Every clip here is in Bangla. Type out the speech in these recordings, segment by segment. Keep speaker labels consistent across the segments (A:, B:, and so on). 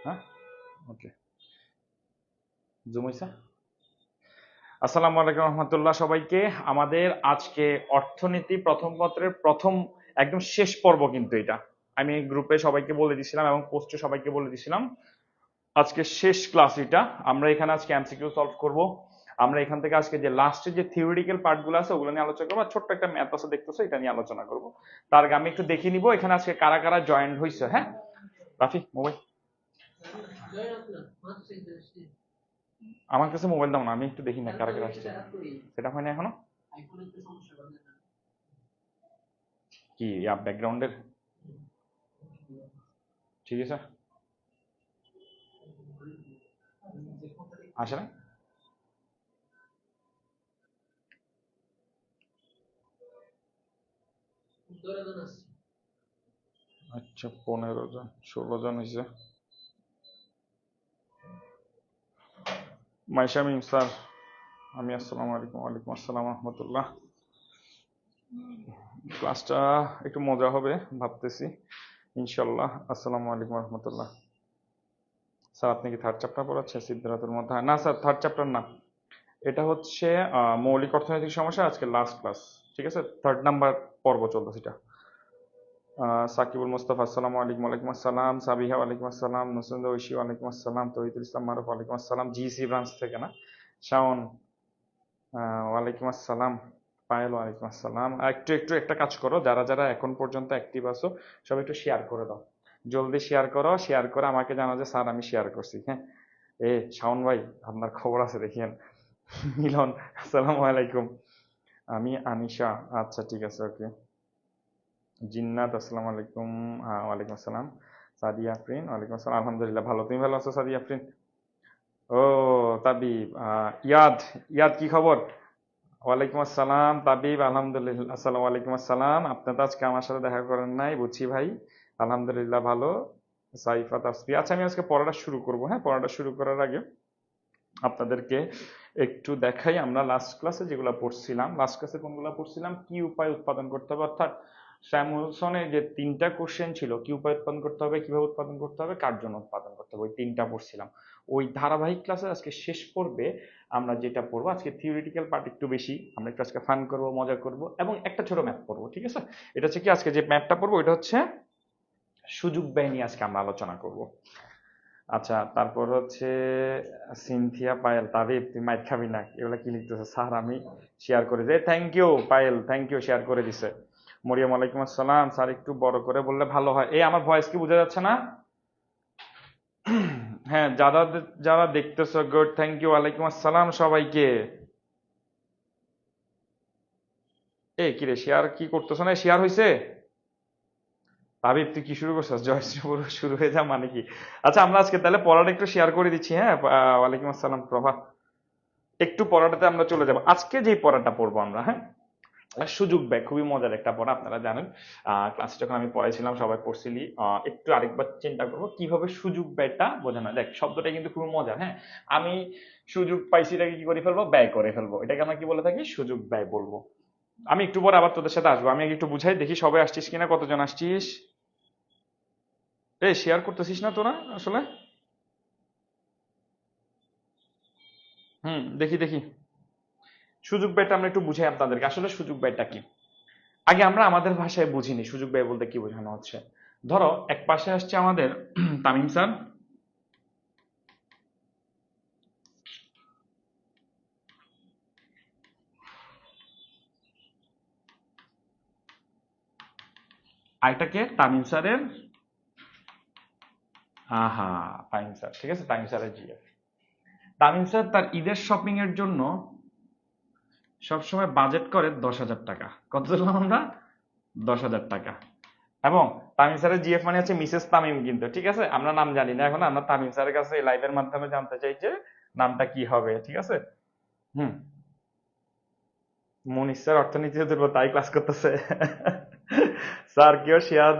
A: হ্যাঁ, ওকে, জুম হইছে। আসসালামু আলাইকুম রহমতুল্লাহ সবাইকে। আমাদের আজকে অর্থনীতি প্রথম পত্রের প্রথম একদম শেষ পর্ব, কিন্তু এটা আমি গ্রুপে সবাইকে বলে দিছিলাম এবং পোস্টে সবাইকে বলে দিছিলাম আজকে শেষ ক্লাস এটা। আমরা এখানে আজকে এমসিকিউ সলভ করব। আমরা এখান থেকে আজকে যে লাস্টে যে থিওরিটিক্যাল পার্টগুলো আছে ওগুলো নিয়ে আলোচনা করবো, আর ছোট্ট একটা ম্যাথ আছে দেখতেছো, এটা নিয়ে আলোচনা করব। তার আগে আমি একটু দেখে নিব এখানে আজকে কারা কারা জয়েন্ট হয়েছে। হ্যাঁ রাফি, মোবাইল আমার কাছে মোবাইল দাও না, আমি একটু দেখি না কারা কারা আসছে। সেটা হয় না এখনো কি ব্যাকগ্রাউন্ডের? ঠিক আছে, আসে না। আচ্ছা, 15 জন 16 জন হয়েছে। মাইশামিম স্যার, আমি আসসালামু আলাইকুম। ওয়ালাইকুম আসসালাম রহমতুল্লাহ। ক্লাসটা একটু মজা হবে ভাবতেছি ইনশাল্লাহ। আসসালামু আলাইকুম রহমতুল্লাহ। স্যার আপনি কি থার্ড চ্যাপ্টার পড়াচ্ছেন সিদ্ধার্থের মধ্যে? না স্যার, থার্ড চ্যাপ্টার না, এটা হচ্ছে মৌলিক অর্থনৈতিক সমস্যা, আজকে লাস্ট ক্লাস। ঠিক আছে, থার্ড নাম্বার পর্ব চলতেছে এটা। সাকিবুল মুস্তাফা আসসালামু আলাইকুম। ওয়ালাইকুম আসসালাম। সাবিহা ওয়ালাইকুম আসসালাম। নুসুন্দা ঐশী ওয়ালাইকুম আসসালাম। তৌহিদুল ইসলাম মারুফ ওয়ালাইকুম আসসালাম। জিসি ব্রাঞ্চ থেকে না, শাওন ওয়ালাইকুম আসসালাম। পায়েল ওয়ালাইকুম আসসালাম। একটু একটু একটা কাজ করো, যারা যারা এখন পর্যন্ত অ্যাক্টিভ আছো সব একটু শেয়ার করে দাও, জলদি শেয়ার করো। শেয়ার করে আমাকে জানাও যে স্যার আমি শেয়ার করছি। হ্যাঁ, শাওন ভাই আপনার খবর আছে দেখিয়েন। মিলন আসসালামু আলাইকুম। আমি আনিশা, আচ্ছা ঠিক আছে, ওকে। জিন্নাত আসসালামু আলাইকুম। ওয়ালাইকুম আসসালাম। সাদিয়া আফরিন ওয়ালাইকুম আসসালাম। আলহামদুলিল্লাহ ভালো, তুমি ভালো আছো সাদিয়া আফরিন? ও তাবিব, ইয়াদ, ইয়াদ কি খবর? ওয়ালাইকুম আসসালাম তাবিব, আলহামদুলিল্লাহ। আসসালামু আলাইকুম আসসালাম। আপনি তো আজকে আমার সাথে দেখা করেন নাই বুঝছি ভাই। আলহামদুলিল্লাহ ভালো। সাইফা তাসফি, আচ্ছা আমি আজকে পড়াটা শুরু করব। হ্যাঁ, পড়াটা শুরু করার আগে আপনাদেরকে একটু দেখাই আমরা লাস্ট ক্লাসে যেগুলো পড়ছিলাম। লাস্ট ক্লাসে কোনগুলো পড়ছিলাম? কি উপায় উৎপাদন করতে হবে, অর্থাৎ স্যামুলসনের যে তিনটা কোশ্চেন ছিল, কি উপায় উৎপাদন করতে হবে, কিভাবে উৎপাদন করতে হবে, কার জন্য উৎপাদন করতে হবে, ওই তিনটা পড়ছিলাম। ওই ধারাবাহিক ক্লাসে আজকে শেষ পর্বে আমরা যেটা পড়বো, আজকে থিওরিটিক্যাল পার্ট একটু বেশি, আমরা একটু আজকে ফান করবো, মজা করব এবং একটা ছোট ম্যাথ পড়বো। ঠিক আছে, এটা হচ্ছে কি, আজকে যে ম্যাথটা পড়বো এটা হচ্ছে সুযোগ ব্যয় নিয়ে আজকে আমরা আলোচনা করব। আচ্ছা, তারপর হচ্ছে সিনথিয়া পায়েল, তাবিব তুই মাইক খাবি না, এগুলা কি লিখতেছে? স্যার আমি শেয়ার করে দিই। Thank you Payel, thank you, share করে দিছে। মরিয়াম ওয়ালাইকুম আসসালাম। স্যার একটু বড় করে বললে ভালো হয়। আমার ভয়েস কি বোঝা যাচ্ছে না? হ্যাঁ, যারা যারা দেখতেছো, গুড, থ্যাংক ইউ, ওয়ালাইকুম আসসালাম সবাইকে। কিরে শেয়ার কি করতেছো না? শেয়ার হয়েছে? তাবিব তুই কি শুরু করছিস? জয়শ্রী শুরু হয়ে যা মানে কি? আচ্ছা আমরা আজকে তাহলে পড়াটা একটু শেয়ার করে দিচ্ছি। হ্যাঁ, ওয়ালাইকুম আসসালাম প্রভা। একটু পড়াটাতে আমরা চলে যাব। আজকে যে পড়াটা পড়বো আমরা, হ্যাঁ, সুযোগ ব্যয় খুবই মজার একটা পড়া, আপনারা জানেন। ক্লাসে যখন আমি পড়াইছিলাম সবাই পড়ছিলি। একটু আরেকবার চিন্তা করবো কিভাবে সুযোগ ব্যয়টা বোঝানো হয়। দেখ শব্দটা কিন্তু খুবই মজার। হ্যাঁ, আমি সুযোগ পাইছি, এটাকে কি করে ফেলবো? ব্যয় করে ফেলবো। এটাকে আমরা কি বলে থাকি? সুযোগ ব্যয় বলবো। আমি একটু পরে আবার তোদের সাথে আসবো, আমি আগে একটু বুঝাই দেখি সবাই আসছিস কিনা, কতজন আসছিস। শেয়ার করতেছিস না তোরা আসলে? দেখি দেখি। সুযোগ ব্যয়টা আমরা একটু বুঝাই আপনাদেরকে, আসলে সুযোগ ব্যয়টা কি। আগে আমরা আমাদের ভাষায় বুঝিনি সুযোগ ব্যয় বলতে কি বোঝানো হচ্ছে। ধরো এক পাশে আসছে আমাদের তামিম স্যার, আইটাকে তামিম স্যারের, আহা, তামিম স্যার, ঠিক আছে, তামিম স্যারের জিএফ। তামিম স্যার তার ঈদের শপিং এর জন্য সবসময় বাজেট করে 10,000 টাকা। কত দিলাম আমরা? 10,000 টাকা। এবং তামিম স্যারের জিএফ মানে হচ্ছে মিসেস তামিম, কিন্তু ঠিক আছে, আমরা নাম জানি না এখন, আমরা তামিম স্যারের কাছে এই লাইভের মাধ্যমে জানতে চাই যে নামটা কি হবে। ঠিক আছে। হুম মনীষ স্যার অর্থনীতি দুর্বল তাই ক্লাস করতেছে। স্যার কেউ শেয়ার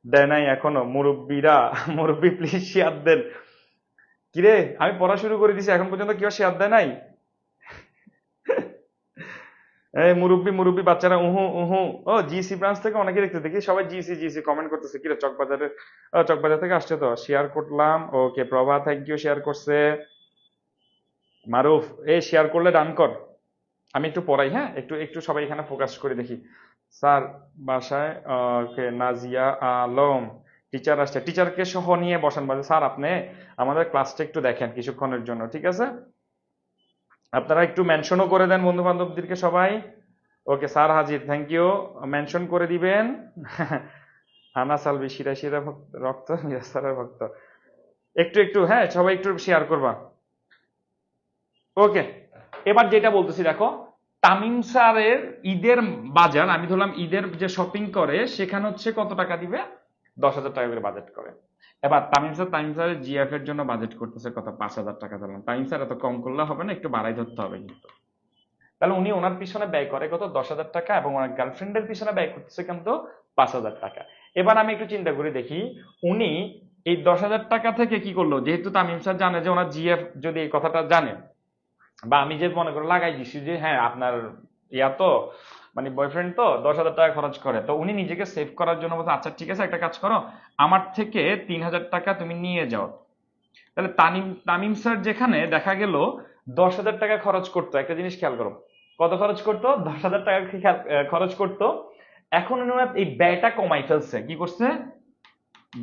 A: দেয় নাই এখনো, মুরব্বীরা, মুরব্বী প্লিজ শেয়ার দেন। কিরে আমি পড়া শুরু করে দিছি, এখন পর্যন্ত কেউ শেয়ার দেয় নাই? এই মুরব্বি মুরব্বি বাচ্চারা উহু উহু। ও জিসি ব্রাঞ্চ থেকে অনেকে দেখতে দেখি সবাই জিসি জিসি কমেন্ট করতেছে, কিরে চকবাজারের, চকবাজার থেকে আসছে তো, শেয়ার করলাম। ওকে প্রভা থ্যাংক ইউ, শেয়ার করছে। মারুফ এই শেয়ার করলে ডান কর। আমি একটু পড়াই, হ্যাঁ একটু একটু সবাই এখানে ফোকাস করে দেখি। স্যার বাসায় ওকে নাজিয়া আলম টিচার আসছে, টিচারকে সহ নিয়ে বসান বাজে। স্যার আপনি আমাদের ক্লাসটা একটু দেখেন কিছুক্ষণের জন্য, ঠিক আছে? আপনারা একটু মেনশনও করে দেন বন্ধু বান্ধবদেরকে সবাই। ওকে স্যার হাজির, থ্যাংক ইউ, মেনশন করে দিবেন। আনাস আলবি শিরা শিরা ভক্ত রক্ত স্যারের ভক্ত, একটু একটু হ্যাঁ সবাই একটু শেয়ার করবা। ওকে এবার যেটা বলতেছি দেখো, তামিম স্যারের ঈদের বাজার, আমি ধরলাম ঈদের যে শপিং করে সেখানে হচ্ছে কত টাকা দিবে, 10,000 টাকা করে বাজেট করে। এবার তামিম স্যারের জিএফ এর জন্য বাজেট করতেছে কত, 5,000 টাকা। ধরলাম তামিম স্যার এত কম করলে হবে না, একটু বাড়াই ধরতে হবে কিন্তু। তাহলে উনি ওনার পিছনে ব্যয় করে কত, 10,000 টাকা, এবং ওনার গার্লফ্রেন্ডের পিছনে ব্যয় করতেছে কিন্তু 5,000 টাকা। এবার আমি একটু চিন্তা করে দেখি, উনি এই 10,000 টাকা থেকে কি করলো, যেহেতু তামিম স্যার জানে যে ওনার জিএফ, যদি এই কথাটা জানে, বা আমি যে মনে করে লাগাই দিছি যে হ্যাঁ আপনার ইয়া তো মানে বয়ফ্রেন্ড তো 10,000 টাকা খরচ করে, তো উনি নিজেকে সেভ করার জন্য বলছে আচ্ছা ঠিক আছে একটা কাজ করো, আমার থেকে 3,000 টাকা তুমি নিয়ে যাও। তাহলে তামিম স্যার যেখানে দেখা গেল 10,000 টাকা খরচ করতো, একটা জিনিস খেয়াল করো, কত খরচ করতো, 10,000 টাকা খরচ করতো। এখন উনি ওনার এই ব্যয়টা কমাই ফেলছে, কি করছে,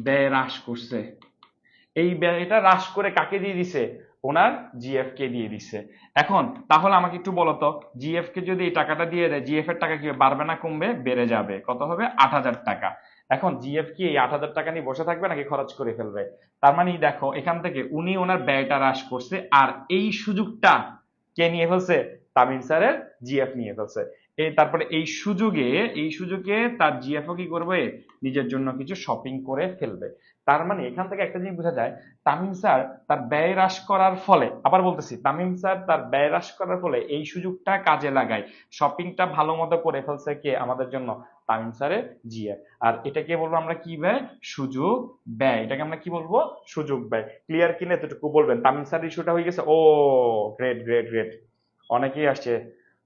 A: ব্যয় হ্রাস করছে। এই ব্যয়টা হ্রাস করে কাকে দিয়ে দিছে, ওনার জিএফ কে দিয়ে দিছে। এখন তাহলে আমাকে একটু বলো তো, জিএফ কে যদি এই টাকাটা দিয়ে দেয়, জিএফ এর টাকা কি বাড়বে না কমবে, বেড়ে যাবে, কত হবে, 8,000 টাকা। এখন জিএফ কি এই 8,000 টাকা নিয়ে বসে থাকবে নাকি খরচ করে ফেলবে? তার মানে দেখো এখান থেকে উনি ওনার ব্যয়টা হ্রাস করছে, আর এই সুযোগটা কে নিয়ে ফেলছে, তামিম স্যারের জিএফ নিয়ে ফেলছে। তারপরে এই সুযোগে তার জিএফও কি করবে, নিজের জন্য কিছু শপিং করে ফেলবে। তার মানে এখান থেকে একটা জিনিস বোঝা যায়, তামিম স্যার তার ব্যয় হ্রাস করার ফলে, আবার বলতেছি তামিম স্যার তার ব্যয় হ্রাস করার ফলে এই সুযোগটা কাজে লাগায়, শপিংটা ভালো মতো করে ফেলছে কে আমাদের জন্য, তামিম স্যারের জিএফ। আর এটাকে বলবো আমরা কি ব্যয়, সুযোগ ব্যয়। এটাকে আমরা কি বলবো, সুযোগ ব্যয়। ক্লিয়ার কিনা এতটুকু বলবেন, তামিম স্যার ইস্যুটা হয়ে গেছে। ও গ্রেট গ্রেট গ্রেট, অনেকেই আসছে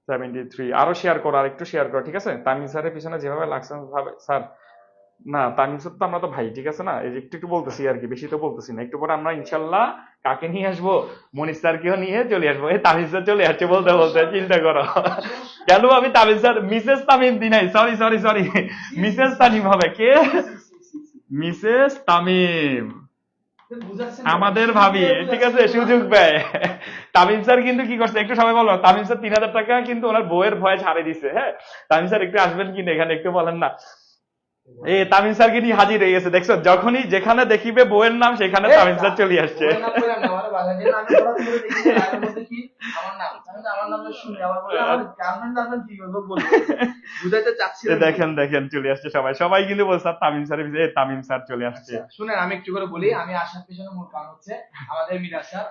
A: 73। আরো শেয়ার করো, আর একটু শেয়ার করো, ঠিক আছে? তামিম স্যারের পিছনে যেভাবে লাগছে ভাবে স্যার, না তামিম স্যার তো আমরা তো ভাই, ঠিক আছে না, এই যে একটু একটু বলতেছি আর কি, বেশি তো বলতেছি না। একটু পরে আমরা ইনশাল্লাহ কাকে নিয়ে আসবো, মনির স্যারকেও নিয়ে চলে আসবো। এই তামিম স্যার চলে আসছে বলতে বলতে, চিন্তা করো। কেন আমি তামিম স্যার, মিসেস তামিম দি নাই, sorry sorry sorry, Mrs Tamim হবে কে, মিসেস তামিম আমাদের ভাবি, ঠিক আছে, সুযোগ ব্যয়। তামিম স্যার কিন্তু কি করছে, একটু সবাই বলো, তামিম স্যার 3,000 টাকা কিন্তু ওনার বউয়ের ভয়ে ছাড়ে দিছে। হ্যাঁ তামিম স্যার একটু আসবেন কিনা এখানে, একটু বলেন না। তামিম স্যারকে নিয়ে হাজির হয়ে গেছে, দেখছো, যখনই যেখানে দেখিবে বউয়ের নাম সেখানে তামিম স্যার চলে আসছে। দেখেন দেখেন চলে আসছে সবাই, সবাই কিন্তু বলছে তামিম স্যার, তামিম স্যার চলে আসছে।
B: শুনেন আমি একটু করে বলি, আমি আসার পিছনে মূল কারণ হচ্ছে আমাদের মিরাজ স্যার,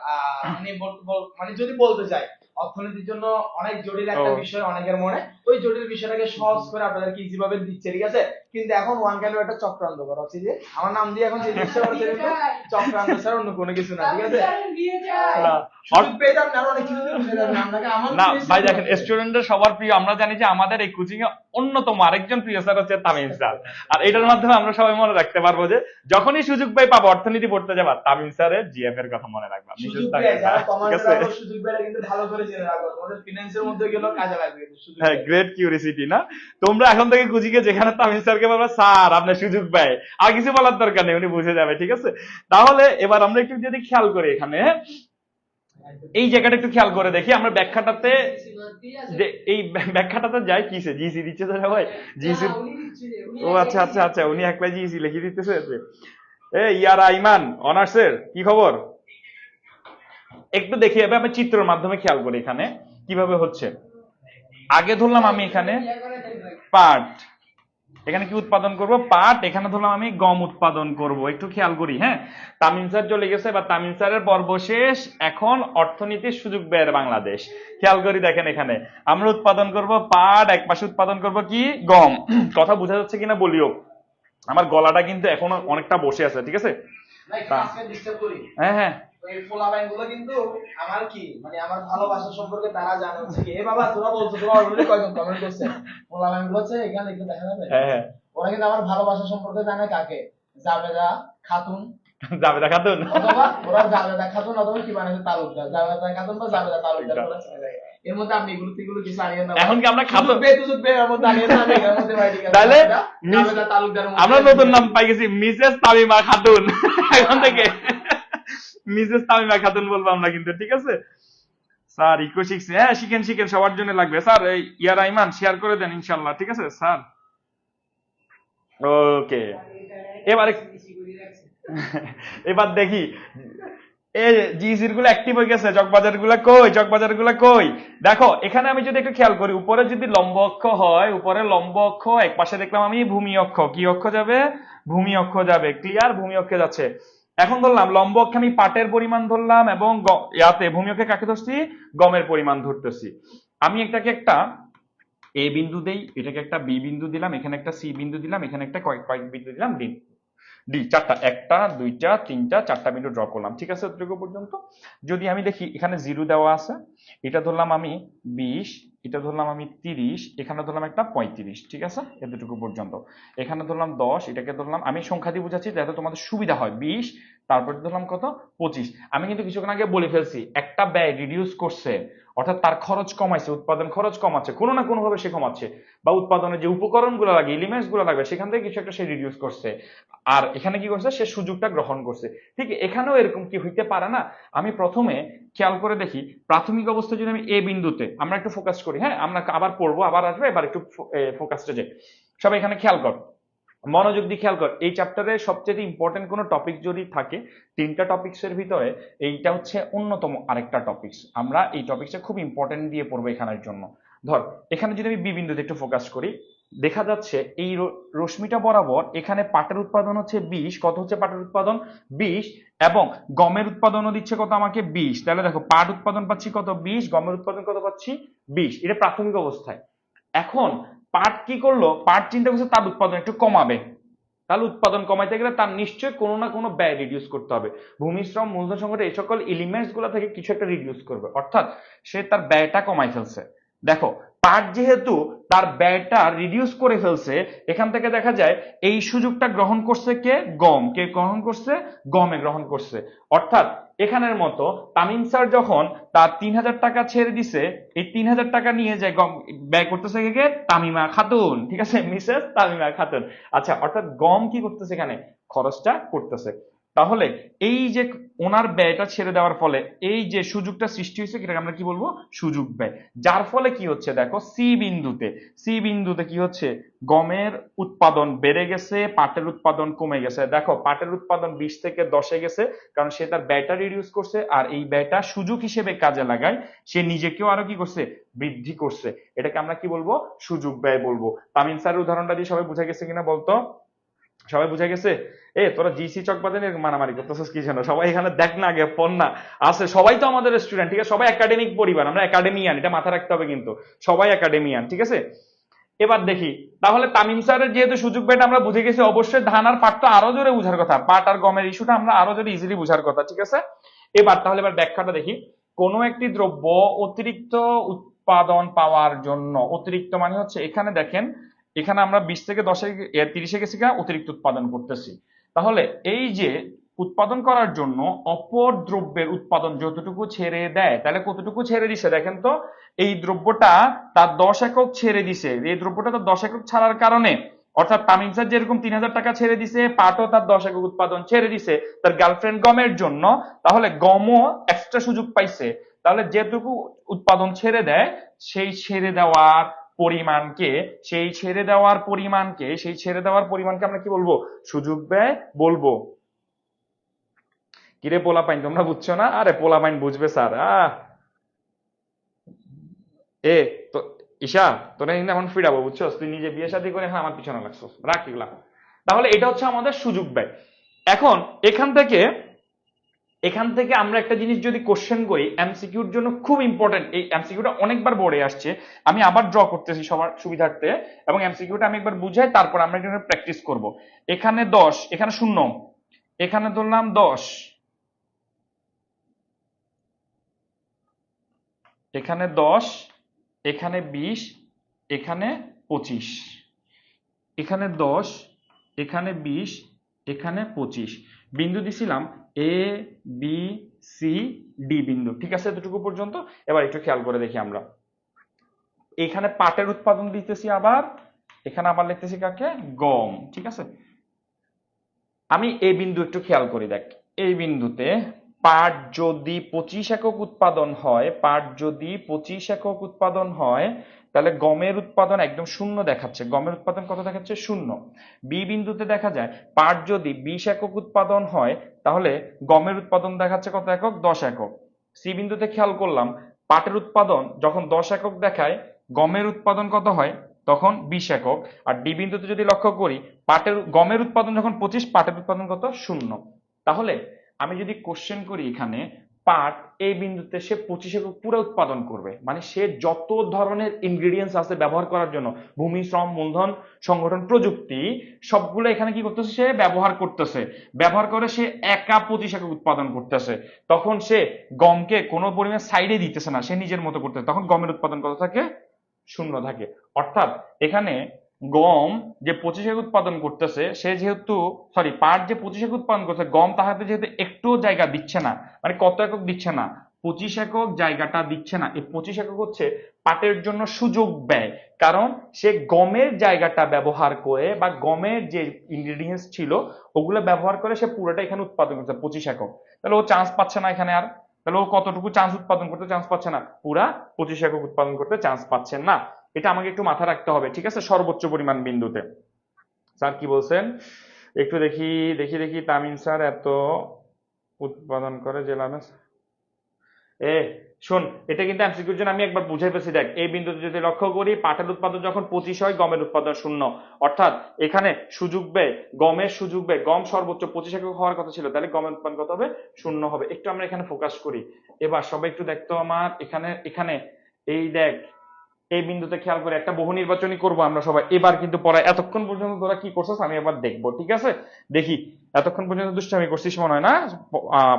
B: মানে যদি বলতে চাই অর্থনীতির জন্য অনেক জটিল একটা বিষয় অনেকের মনে, ওই জটিল বিষয়টাকে সহজ করে আপনাদেরকে ইজি ভাবে দিচ্ছে, ঠিক আছে? কিন্তু এখন ওয়ান ক্যালো একটা চক্রান্ত করা হচ্ছে, যে আমার নাম দিয়ে এখন যে জিনিসটা করছে চক্রান্ত স্যার, অন্য কোনো কিছু না, ঠিক আছে?
A: না ভাই দেখেন, স্টুডেন্টদের সবার প্রিয়, আমরা জানি যে আমাদের এই কোচিং এ অন্যতম আরেকজন প্রিয় স্যার হচ্ছে তামিম স্যার। আর এটার মাধ্যমে আমরা সবাই মনে রাখতে পারবো যে যখনই সুযোগ পাই পাবো অর্থনীতি পড়তে যাবা, তামিম স্যারের জিএফ এর কথা মনে রাখবা। হ্যাঁ গ্রেট কিউরিসিটি না, তোমরা এখন থেকে কোচিং এ যেখানে তামিম স্যারকে বলবা স্যার আপনার সুযোগ পায়, আর কিছু বলার দরকার নেই, উনি বুঝে যাবে, ঠিক আছে? তাহলে এবার আমরা একটু যদি খেয়াল করি এখানে এই জায়গাটা একটু খেয়াল করে দেখি, আমরা ব্যাখ্যাটাতে যে এই ব্যাখ্যাটাতে যাই, কিসে জিসি দিচ্ছে তো সবাই, জিসি, ও আচ্ছা আচ্ছা আচ্ছা, উনি একলাই জিসি লিখে দিতেছে। ইয়ার আইমান অনার্সের কি খবর, একটু দেখি এবার আমি চিত্রের মাধ্যমে খেয়াল করি এখানে কিভাবে হচ্ছে। আগে ধরলাম আমি এখানে পাট, এখানে কি উৎপাদন করব, পাট, এখানে ধরলাম আমি গম উৎপাদন করব। একটু খেয়াল করি, হ্যাঁ তামিম স্যার চলে গেছে, বা তামিম স্যারের পর্ব শেষ, এখন অর্থনীতির সুযোগ ব্যয়ের বাংলাদেশ। খেয়াল করি দেখেন এখানে আমরা উৎপাদন করব পাট, এক পাশে উৎপাদন করব কি, গম। কথা বোঝা যাচ্ছে কিনা বলিও, আমার গলাটা কিন্তু এখনো অনেকটা বসে আছে, ঠিক আছে? হ্যাঁ হ্যাঁ
B: ওই পোলাপাইন গুলো কিন্তু আমার কি মানে আমার ভালোবাসা সম্পর্কে তারা জানে হচ্ছে কি, এ বাবা তোরা বলছো, তোরা অলরেডি কয়জন কমেন্ট করছে, পোলাপাইন গুলো হচ্ছে এখানে একটু দেখা যাবে,
A: হ্যাঁ
B: ওরা কিন্তু আমার ভালোবাসা সম্পর্কে জানে কাকে, জাবেদা খাতুন,
A: জাবেদা খাতুন।
B: অথবা ওরা জাবেদা খাতুন অথবা কি বানাইছে তালুকদার, জাবেদা খাতুন বা জাবেদা তালুকদার বলে চেনা যায়। এর মধ্যে আপনি এগুলো থেকে কিছু আনিয়ে না,
A: এখন কি আমরা খাতুন
B: এর মধ্যে আনিয়ে না, এর মধ্যে ভাই ঠিক আছে,
A: তাহলে
B: জাবেদা তালুকদার
A: আমরা নতুন নাম পাই গেছি, মিসেস তামিমা খাতুন। এখন থেকে মিসেস তামিমা খাতুন বলবো আমরা কিন্তু, ঠিক আছে স্যার? ইকো শিখছি, হ্যাঁ শিখেন শিখেন, সবার জন্য লাগবে স্যার। এই ইয়ার আইমান শেয়ার করে দেন ইনশাল্লাহ, ঠিক আছে স্যার? ওকে, এবারে এবার দেখি এই জিসির গুলো অ্যাক্টিভ হয়ে গেছে, চকবাজার গুলা কই, চকবাজার গুলা কই? দেখো এখানে আমি যদি একটু খেয়াল করি, উপরে যদি লম্ব অক্ষ হয়, উপরে লম্ব অক্ষ, এক পাশে দেখলাম আমি ভূমি অক্ষ, কি অক্ষ যাবে? ভূমি অক্ষ যাবে, ক্লিয়ার? ভূমি অক্ষে যাচ্ছে। এখন ধরলাম লম্ব অক্ষে আমি পাটের পরিমাণ ধরলাম, এবং ইয়াতে ভূমি অক্ষে কাকে ধরছি? গমের পরিমাণ ধরতেছি। আমি এটাকে একটা এ বিন্দু দেই, এটাকে একটা বি বিন্দু দিলাম, এখানে একটা সি বিন্দু দিলাম, এখানে একটা কয়েক বিন্দু দিলাম, ডি চারটা, একটা দুইটা তিনটা চারটা বিন্দু ড্র করলাম, ঠিক আছে এতটুকু পর্যন্ত। যদি আমি দেখি এখানে 0 দেওয়া আছে, এটা ধরলাম আমি 20, এটা ধরলাম আমি 30, এখানে ধরলাম একটা 35, ঠিক আছে এতটুকু পর্যন্ত। এখানে ধরলাম 10, এটাকে ধরলাম, আমি সংখ্যা দিয়ে বুঝাচ্ছি যাতে তোমাদের সুবিধা হয়, 20, তারপরে ধরলাম কত? 25। আমি কিন্তু কিছুক্ষণ আগে বলে ফেলছি, একটা ব্যয় রিডিউস করছে, অর্থাৎ তার খরচ কমাইছে, উৎপাদন খরচ কমাচ্ছে, কোনো না কোনো ভাবে সে কমাচ্ছে, বা উৎপাদনের যে উপকরণগুলো লাগে, এলিমেন্টস গুলো লাগবে, সেখান থেকে কিছু একটা সে রিডিউস করছে। আর এখানে কি করছে? সে সুযোগটা গ্রহণ করছে। ঠিক এখানেও এরকম কি হইতে পারে না? আমি প্রথমে খেয়াল করে দেখি, প্রাথমিক অবস্থায় যদি আমি এ বিন্দুতে, আমরা একটু ফোকাস করি, হ্যাঁ আমরা আবার পড়বো, আবার আসবে, এবার একটু ফোকাসটা যাই। সবাই এখানে খেয়াল কর, মনোযোগ দিয়ে খেয়াল কর। এই চ্যাপ্টারে সবচেয়ে ইম্পর্টেন্ট কোনো টপিক যদি থাকে, তিনটা টপিক্সের ভিতরে এইটা হচ্ছে অন্যতম আরেকটা টপিক্স। আমরা এই টপিকটা খুব ইম্পর্টেন্ট দিয়ে পড়বো এখানের জন্য। ধর এখানে যদি আমি বি বিন্দুতে একটু ফোকাস করি, দেখা যাচ্ছে এই রশ্মিটা বরাবর এখানে পাটের উৎপাদন হচ্ছে 20, কত হচ্ছে পাটের উৎপাদন? 20, এবং গমের উৎপাদনও দিচ্ছে কত আমাকে? 20। তাহলে দেখো পাট উৎপাদন পাচ্ছি কত? 20, গমের উৎপাদন কত পাচ্ছি? 20। এটা প্রাথমিক অবস্থায়। এখন পাট কি করলো? পাট চিন্তা করছে তার উৎপাদন একটু কমাবে, তাহলে উৎপাদন কমাইতে গেলে তার নিশ্চয়ই কোনো না কোনো ব্যয় রিডিউস করতে হবে, ভূমি শ্রম মূলধন সংকট এই সকল এলিমেন্টস গুলো থেকে কিছু একটা রিডিউস করবে, অর্থাৎ সে তার ব্যয়টা কমাই ফেলছে। দেখো পাট যেহেতু তার ব্যয়টা রিডিউস করে ফেলছে, এখান থেকে দেখা যায় এই সুযোগটা গ্রহণ করছে কে? গম। কে গ্রহণ করছে? গমে গ্রহণ করছে। অর্থাৎ এখানের মতো তামিম স্যার যখন তার 3000 টাকা ছেড়ে দিছে, এই 3000 টাকা নিয়ে যায় গম ব্যয় করতেছে কে? তামিমা খাতুন, ঠিক আছে, মিসেস তামিমা খাতুন। আচ্ছা, অর্থাৎ গম কি করতেছে এখানে? খরচটা করতেছে। তাহলে এই যে ওনার ব্যয়টা ছেড়ে দেওয়ার ফলে এই যে সুযোগটা সৃষ্টি হয়েছে, এটাকে আমরা কি বলবো? সুযোগ ব্যয়। যার ফলে কি হচ্ছে দেখো, সি বিন্দুতে কি হচ্ছে? গমের উৎপাদন বেড়ে গেছে, পাটের উৎপাদন কমে গেছে। দেখো পাটের উৎপাদন 20 থেকে 10-এ গেছে, কারণ সে তার ব্যয়টা রিডিউস করছে, আর এই ব্যয়টা সুযোগ হিসেবে কাজে লাগায় সে নিজেকেও আরো কি করছে? বৃদ্ধি করছে। এটাকে আমরা কি বলবো? সুযোগ ব্যয় বলবো। তামিম স্যারের উদাহরণটা দিয়ে সবাই বুঝা গেছে কিনা বলতো? সবাই বুঝা গেছে? তোরা জিসি চকবাজারে মারামারি করতেছিস কি জন্য? সবাই এখানে দেখ না আগে, ফোন না আছে, সবাই তো আমাদের স্টুডেন্ট, ঠিক আছে, সবাই একাডেমিক পরিবার, আমরা একাডেমিয়ান, এটা মাথায় রাখতে হবে কিন্তু, সবাই একাডেমিয়ান, ঠিক আছে। এবার দেখি, তাহলে তামিম স্যারের যেহেতু সুযোগ ব্যয়টা আমরা বুঝে গেছি, অবশ্যই ধান আর পাট তো আরো জোরে বুঝার কথা, পাট আর গমের ইস্যুটা আমরা আরো জোরে ইজিলি বুঝার কথা, ঠিক আছে। তাহলে ব্যাখ্যাটা দেখি। কোন একটি দ্রব্য অতিরিক্ত উৎপাদন পাওয়ার জন্য, অতিরিক্ত মানে হচ্ছে এখানে দেখেন, এখানে আমরা 20 থেকে 10-এ 30-এ গেছি অতিরিক্ত উৎপাদন করতেছি। তাহলে এই যে উৎপাদন করার জন্য অপর দ্রব্যের উৎপাদন যতটুকু ছেড়ে দেয়, তাহলে কতটুকু ছেড়ে দিছে দেখেন তো? এই দ্রব্যটা তার 10 একক ছেড়ে দিছে, এই দ্রব্যটা তার 10 একক ছাড়ার কারণে, অর্থাৎ তামিম স্যার যেরকম 3000 টাকা ছেড়ে দিছে, পাটও তার 10 একক উৎপাদন ছেড়ে দিছে তার গার্লফ্রেন্ড গমের জন্য, তাহলে গমও এক্সট্রা সুযোগ পাইছে। তাহলে যেটুকু উৎপাদন ছেড়ে দেয়, সেই ছেড়ে দেওয়ার পরিমাণকে আমরা কি বলবো? সুযোগ ব্যয় বলবো। কিরে পোলাপাইন, তোমরা বুঝছো না? আরে পোলাপাইন বুঝবে স্যার। তো ঈশা, তোরা কিন্তু এখন ফিরাবো, বুঝছো? তুই নিজে বিয়ে শাদী করে এখন আমার পিছনে লাগছো, রাখ এগুলা। তাহলে এটা হচ্ছে আমাদের সুযোগ ব্যয়। এখন এখান থেকে আমরা একটা জিনিস যদি কোশ্চেন করি, এমসিকিউর জন্য খুব ইম্পর্টেন্ট, এই এমসিকিউটা অনেকবার বোর্ডে আসছে, আমি আবার ড্র করতেছি সবার সুবিধার্থে, এবং এমসিকিউটা আমি একবার বুঝাই, তারপর আমরা এটা প্র্যাকটিস করব। এখানে 10, এখানে 0, এখানে ধরলাম 10, এখানে 10, এখানে 20, এখানে 25, এখানে 10, এখানে 20, এখানে 25 বিন্দু দিছিলাম এ বি সি ডি বিন্দু, ঠিক আছে এতটুকু পর্যন্ত। এবার একটু খেয়াল করে দেখি আমরা, এখানে পাটের উৎপাদন দিতেছি, আবার এখানে আবার লিখতেছি কাকে, গম, ঠিক আছে। আমি এই বিন্দু একটু খেয়াল করি, দেখ এই বিন্দুতে পাট যদি 25 একক উৎপাদন হয়, পাট যদি 25 একক উৎপাদন হয়, তাহলে গমের উৎপাদন একদম শূন্য দেখাচ্ছে, গমের উৎপাদন কত দেখাচ্ছে, শূন্য। বি বিন্দুতে দেখা যায় পাট যদি 20 একক উৎপাদন হয়, তাহলে গমের উৎপাদন দেখাচ্ছে কত একক, 10 একক। সি বিন্দুতে খেয়াল করলাম পাটের উৎপাদন যখন 10 একক দেখায়, গমের উৎপাদন কত হয়, তখন 20 একক। আর ডি বিন্দুতে যদি লক্ষ্য করি, গমের উৎপাদন যখন 25, পাটের উৎপাদন কত, শূন্য। তাহলে আমি যদি কোশ্চেন করি এখানে, পাট এই বিন্দুতে সে 25 একক পুরো উৎপাদন করবে, মানে সে যত ধরনের ইনগ্রেডিয়েন্টস আছে ব্যবহার করার জন্য, ভূমি, শ্রম, মূলধন, সংগঠন, প্রযুক্তি, সবগুলো এখানে কি করতেছে, সে ব্যবহার করতেছে। ব্যবহার করে সে একা 25 একক উৎপাদন করতেছে। তখন সে গমকে কোনো পরিমাণ সাইডে দিতেছে না, সে নিজের মতো করতেছে, তখন গমের উৎপাদন কত থাকে, শূন্য থাকে। অর্থাৎ এখানে গম যে 25 একক উৎপাদন করতেছে, সে যেহেতু সরি পাট যে 25 একক উৎপাদন করছে, গম তাহাতে যেহেতু একটু জায়গা দিচ্ছে না, মানে কত একক দিচ্ছে না, 25 একক জায়গাটা দিচ্ছে না। এই 25 একক হচ্ছে পাটের জন্য সুযোগ ব্যয়, কারণ সে গমের জায়গাটা ব্যবহার করে বা গমের যে ইনগ্রেডিয়েন্টস ছিল ওগুলো ব্যবহার করে সে পুরোটা এখানে উৎপাদন করছে 25 একক। তাহলে ও চান্স পাচ্ছে না এখানে আর, তাহলে ও কতটুকু চান্স উৎপাদন করতে চান্স পাচ্ছে না, পুরা 25 একক উৎপাদন করতে চান্স পাচ্ছেন না। এটা আমাকে একটু মাথায় রাখতে হবে, ঠিক আছে, সর্বোচ্চ পরিমাণ বিন্দুতে। স্যার কি বলছেন একটু দেখি দেখি দেখি, তামিম স্যার এত উৎপাদন করে জেলা এ শোন, এটা কিন্তু এমসিকিউর জন্য আমি একবার বুঝাই পেছি। দেখ এই বিন্দুতে যদি লক্ষ্য করি, পাটের উৎপাদন যখন 25 হয়, গমের উৎপাদন শূন্য, অর্থাৎ এখানে সুযোগ ব্যয়, গমের সুযোগ ব্যয়, গম সর্বোচ্চ 25 একক হওয়ার কথা ছিল, তাহলে গমের উৎপাদন কত হবে, শূন্য হবে। একটু আমরা এখানে ফোকাস করি। এবার সবাই একটু দেখতো আমার এখানে, এখানে এই দেখ এই বিন্দুতে খেয়াল করে একটা বহু নির্বাচনী করব আমরা সবাই। এবার কিন্তু পড়া এতক্ষণ পর্যন্ত তোরা কি করছিস আমি এবার দেখবো, ঠিক আছে। দেখি এতক্ষণ পর্যন্ত দুষ্টামি করছিস মনে হয় না।